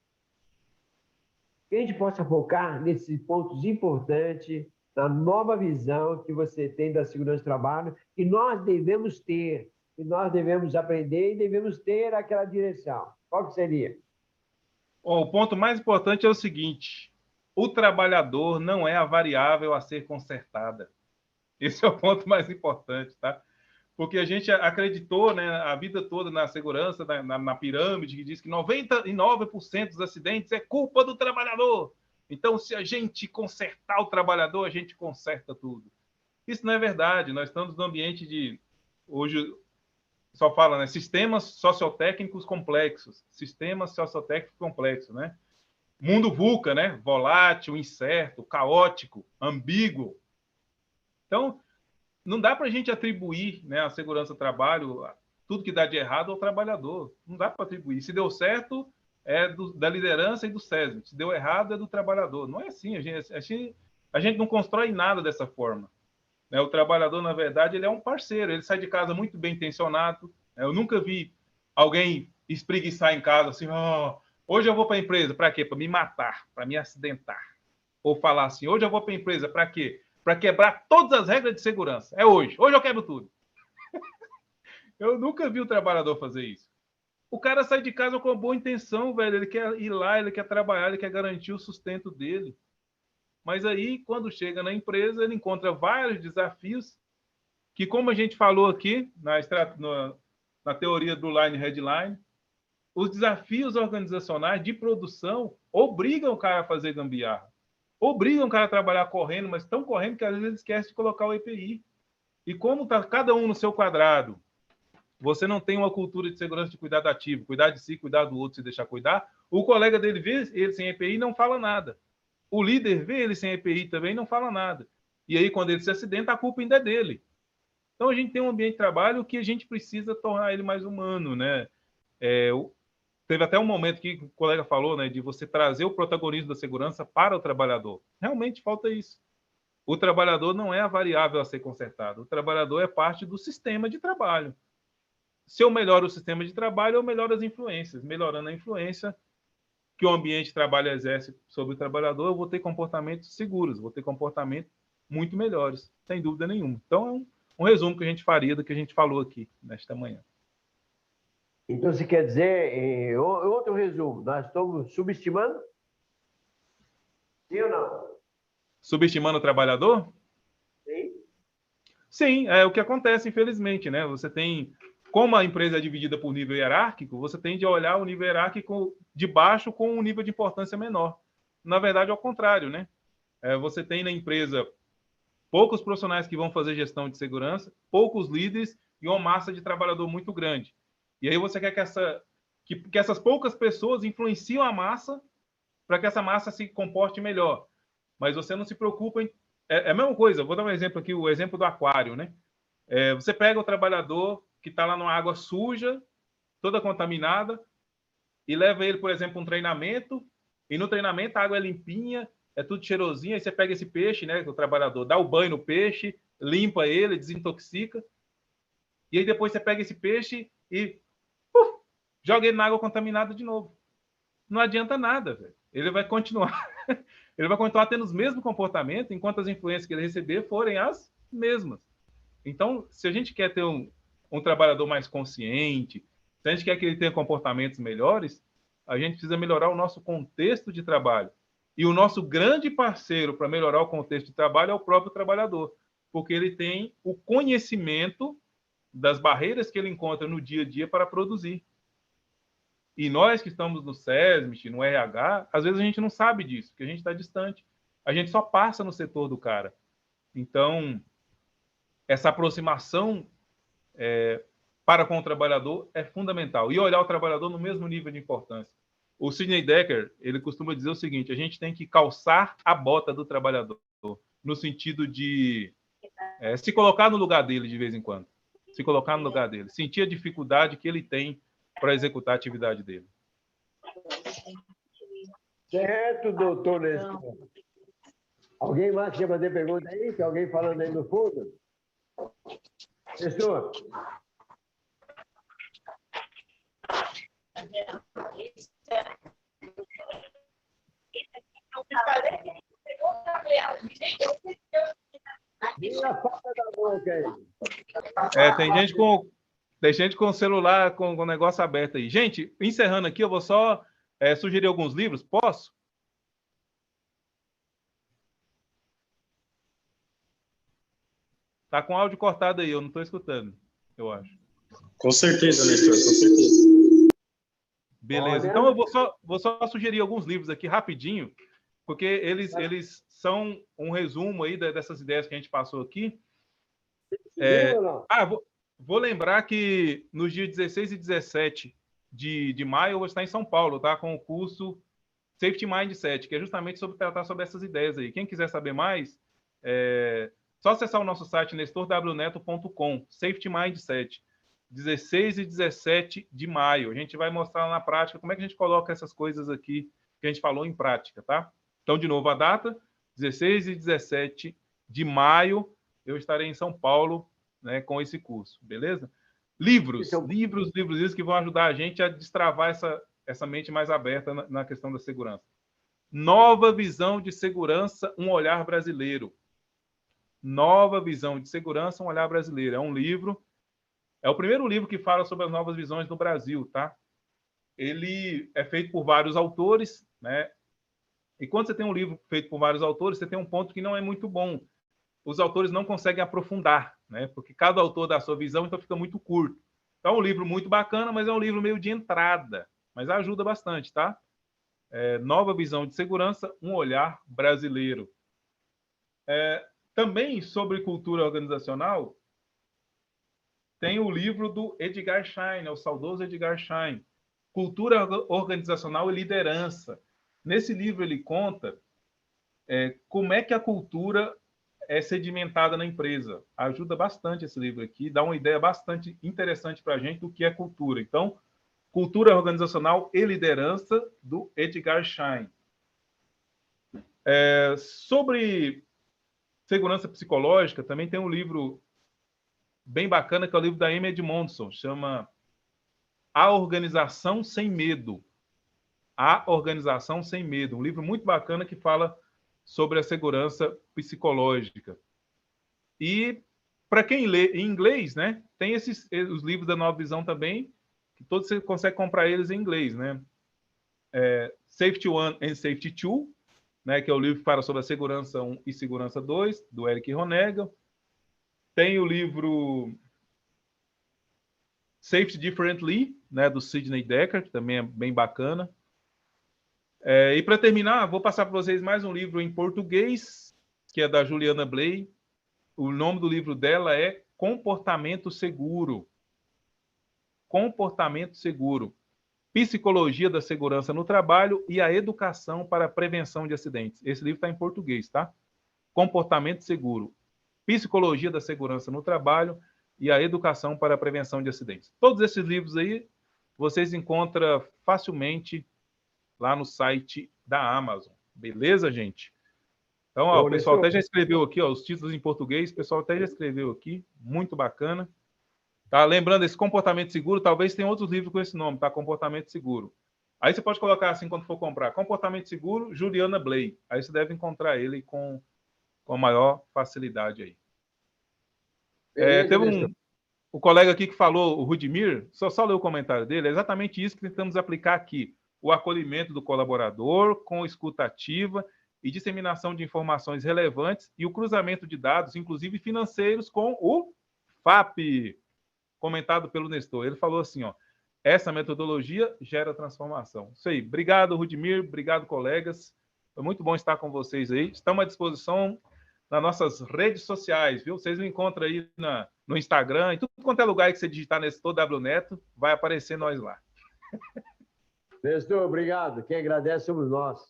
que a gente possa focar nesses pontos importantes, na nova visão que você tem da segurança do trabalho, que nós devemos ter, que nós devemos aprender e devemos ter aquela direção. Qual que seria? O ponto mais importante é o seguinte: o trabalhador não é a variável a ser consertada. Esse é o ponto mais importante, tá? Porque a gente acreditou, né, a vida toda na segurança, na pirâmide, que diz que 99% dos acidentes é culpa do trabalhador. Então, se a gente consertar o trabalhador, a gente conserta tudo. Isso não é verdade. Nós estamos num ambiente de... Hoje só fala, né? Sistemas sociotécnicos complexos. Sistemas sociotécnicos complexos, né? Mundo VUCA, né? Volátil, incerto, caótico, ambíguo. Então, não dá para a gente atribuir, né, a segurança do trabalho, tudo que dá de errado ao trabalhador. Não dá para atribuir. Se deu certo, é da liderança e do SESM. Se deu errado, é do trabalhador. Não é assim. A gente não constrói nada dessa forma. O trabalhador, na verdade, ele é um parceiro. Ele sai de casa muito bem intencionado. Eu nunca vi alguém espreguiçar em casa assim, hoje eu vou para a empresa. Para quê? Para me matar, para me acidentar. ou falar assim, hoje eu vou para a empresa, para quê? Para quebrar todas as regras de segurança. É hoje. Hoje eu quebro tudo. Eu nunca vi o trabalhador fazer isso. O cara sai de casa com uma boa intenção, velho. Ele quer ir lá, ele quer trabalhar, ele quer garantir o sustento dele. Mas aí, quando chega na empresa, ele encontra vários desafios que, como a gente falou aqui na teoria do line headline, os desafios organizacionais de produção obrigam o cara a fazer gambiarra. Obrigam o cara a trabalhar correndo, mas tão correndo que às vezes esquece de colocar o EPI. E como está cada um no seu quadrado, você não tem uma cultura de segurança de cuidado ativo, cuidar de si, cuidar do outro, se deixar cuidar, o colega dele vê ele sem EPI e não fala nada. O líder vê ele sem EPI também e não fala nada. E aí, quando ele se acidenta, a culpa ainda é dele. Então, a gente tem um ambiente de trabalho que a gente precisa tornar ele mais humano, né? Teve até um momento que o colega falou, né, de você trazer o protagonismo da segurança para o trabalhador. Realmente falta isso. O trabalhador não é a variável a ser consertada. O trabalhador é parte do sistema de trabalho. Se eu melhoro o sistema de trabalho, eu melhoro as influências. Melhorando a influência que o ambiente de trabalho exerce sobre o trabalhador, eu vou ter comportamentos seguros, vou ter comportamentos muito melhores, sem dúvida nenhuma. Então, é um resumo que a gente faria do que a gente falou aqui nesta manhã. Então, se quer dizer, outro resumo, nós estamos subestimando? Sim ou não? Subestimando o trabalhador? Sim. Sim, é o que acontece, infelizmente, né? Você tem, como a empresa é dividida por nível hierárquico, você tende a olhar o nível hierárquico de baixo com um nível de importância menor. Na verdade, ao contrário, né? Você tem na empresa poucos profissionais que vão fazer gestão de segurança, poucos líderes e uma massa de trabalhador muito grande. E aí você quer que essas poucas pessoas influenciem a massa para que essa massa se comporte melhor. Mas você não se preocupa em... É a mesma coisa, vou dar um exemplo aqui, o exemplo do aquário, né? Você pega o trabalhador que está lá numa água suja, toda contaminada, e leva ele, por exemplo, um treinamento, e no treinamento a água é limpinha, é tudo cheirosinho, aí você pega esse peixe, né, o trabalhador dá o banho no peixe, limpa ele, desintoxica, e aí depois você pega esse peixe e joga ele na água contaminada de novo. Não adianta nada, velho. Ele vai continuar tendo os mesmos comportamentos enquanto as influências que ele receber forem as mesmas. Então, se a gente quer ter um trabalhador mais consciente, se a gente quer que ele tenha comportamentos melhores, a gente precisa melhorar o nosso contexto de trabalho. E o nosso grande parceiro para melhorar o contexto de trabalho é o próprio trabalhador, porque ele tem o conhecimento das barreiras que ele encontra no dia a dia para produzir. E nós que estamos no SESMIT, no RH, às vezes a gente não sabe disso, porque a gente está distante. A gente só passa no setor do cara. Então, essa aproximação para com o trabalhador é fundamental. E olhar o trabalhador no mesmo nível de importância. O Sidney Dekker, ele costuma dizer o seguinte, a gente tem que calçar a bota do trabalhador, no sentido de se colocar no lugar dele de vez em quando. Se colocar no lugar dele. Sentir a dificuldade que ele tem para executar a atividade dele. Certo, doutor Nestor. Alguém mais quer fazer pergunta aí? Tem alguém falando aí no fundo? Nestor? Minha falta da boca aí. Tem gente com o celular com o negócio aberto aí. Gente, encerrando aqui, eu vou só sugerir alguns livros. Posso? Tá com áudio cortado aí, eu não estou escutando, eu acho. Com certeza, Nestor, com certeza. Beleza, então eu vou só sugerir alguns livros aqui rapidinho, porque eles são um resumo aí dessas ideias que a gente passou aqui. Vou lembrar que nos dias 16 e 17 de maio eu vou estar em São Paulo, tá? Com o curso Safety Mindset, que é justamente sobre tratar sobre essas ideias aí. Quem quiser saber mais, só acessar o nosso site nestorwneto.com, Safety Mindset, 16 e 17 de maio. A gente vai mostrar na prática como é que a gente coloca essas coisas aqui que a gente falou em prática, tá? Então, de novo, a data, 16 e 17 de maio, eu estarei em São Paulo, né, com esse curso, beleza? Livros que vão ajudar a gente a destravar essa mente mais aberta na questão da segurança. Nova Visão de Segurança, um Olhar Brasileiro. Nova Visão de Segurança, um Olhar Brasileiro. É um livro, é o primeiro livro que fala sobre as novas visões no Brasil, tá? Ele é feito por vários autores, né? E quando você tem um livro feito por vários autores, você tem um ponto que não é muito bom. Os autores não conseguem aprofundar, né? Porque cada autor dá a sua visão, então fica muito curto. Então é um livro muito bacana, mas é um livro meio de entrada, mas ajuda bastante, tá? Nova Visão de Segurança, um Olhar Brasileiro. Também sobre cultura organizacional, tem o livro do Edgar Schein, o saudoso Edgar Schein, Cultura Organizacional e Liderança. Nesse livro ele conta como é que a cultura é sedimentada na empresa. Ajuda bastante esse livro aqui, dá uma ideia bastante interessante para a gente do que é cultura. Então, Cultura Organizacional e Liderança, do Edgar Schein. Sobre segurança psicológica, também tem um livro bem bacana, que é o livro da Amy Edmondson, chama A Organização Sem Medo. A Organização Sem Medo. Um livro muito bacana que fala sobre a segurança psicológica. E, para quem lê em inglês, né, tem os livros da Nova Visão também, que todos você consegue comprar eles em inglês, né? Safety 1 and Safety 2, né, que é o livro que fala sobre a Segurança 1 e Segurança 2, do Eric Honegger. Tem o livro Safety Differently, né, do Sidney Dekker, que também é bem bacana. E para terminar, vou passar para vocês mais um livro em português, que é da Juliana Bley. O nome do livro dela é Comportamento Seguro. Comportamento Seguro. Psicologia da Segurança no Trabalho e a Educação para a Prevenção de Acidentes. Esse livro está em português, tá? Comportamento Seguro. Psicologia da Segurança no Trabalho e a Educação para a Prevenção de Acidentes. Todos esses livros aí vocês encontram facilmente lá no site da Amazon. Beleza, gente? Então, ó, o pessoal até já escreveu aqui, ó, os títulos em português, o pessoal até já escreveu aqui, muito bacana. Tá? Lembrando, esse Comportamento Seguro, talvez tenha outros livros com esse nome, tá? Comportamento Seguro. Aí você pode colocar assim quando for comprar, Comportamento Seguro, Juliana Bley. Aí você deve encontrar ele com maior facilidade aí. Teve o colega aqui que falou, o Rudimir, só ler o comentário dele, é exatamente isso que tentamos aplicar aqui. O acolhimento do colaborador com escuta ativa e disseminação de informações relevantes e o cruzamento de dados, inclusive financeiros, com o FAP, comentado pelo Nestor. Ele falou assim, ó, essa metodologia gera transformação. Isso aí. Obrigado, Rudimir. Obrigado, colegas. Foi muito bom estar com vocês aí. Estamos à disposição nas nossas redes sociais, viu? Vocês me encontram aí no Instagram, em tudo quanto é lugar que você digitar nesse W Neto, vai aparecer nós lá. Nestor, obrigado. Quem agradece somos nós.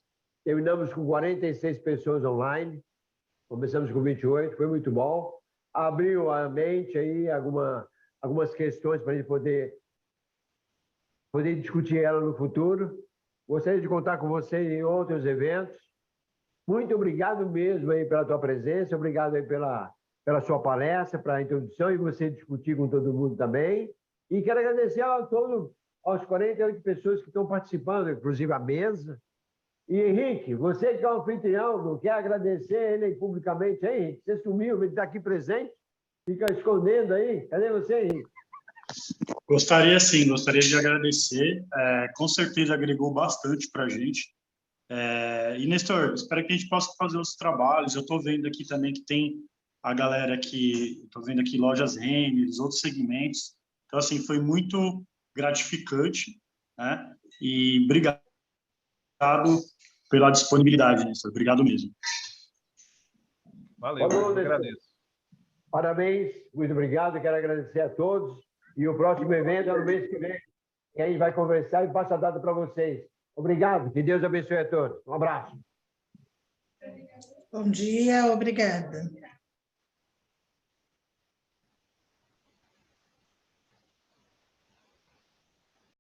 Terminamos com 46 pessoas online, começamos com 28, foi muito bom. Abriu a mente aí algumas questões para a gente poder discutir ela no futuro. Gostaria de contar com você em outros eventos. Muito obrigado mesmo aí pela tua presença, obrigado aí pela sua palestra, pela introdução e você discutir com todo mundo também. E quero agradecer aos 48 pessoas que estão participando, inclusive a mesa. E, Henrique, você que é o anfitrião, não quer agradecer ele publicamente, hein, Henrique? Você sumiu, ele está aqui presente, fica escondendo aí. Cadê você, Henrique? Gostaria de agradecer. Com certeza agregou bastante para a gente. E, Nestor, espero que a gente possa fazer os trabalhos. Eu estou vendo aqui também que tem a galera que... Estou vendo aqui lojas Renner, outros segmentos. Então, assim, foi muito gratificante, né? E obrigado pela disponibilidade, Nestor. Obrigado mesmo. Valeu, eu agradeço. Parabéns, muito obrigado. Quero agradecer a todos. E o próximo evento é no mês que vem. E aí vai conversar e passa a data para vocês. Obrigado. Que Deus abençoe a todos. Um abraço. Bom dia, obrigada.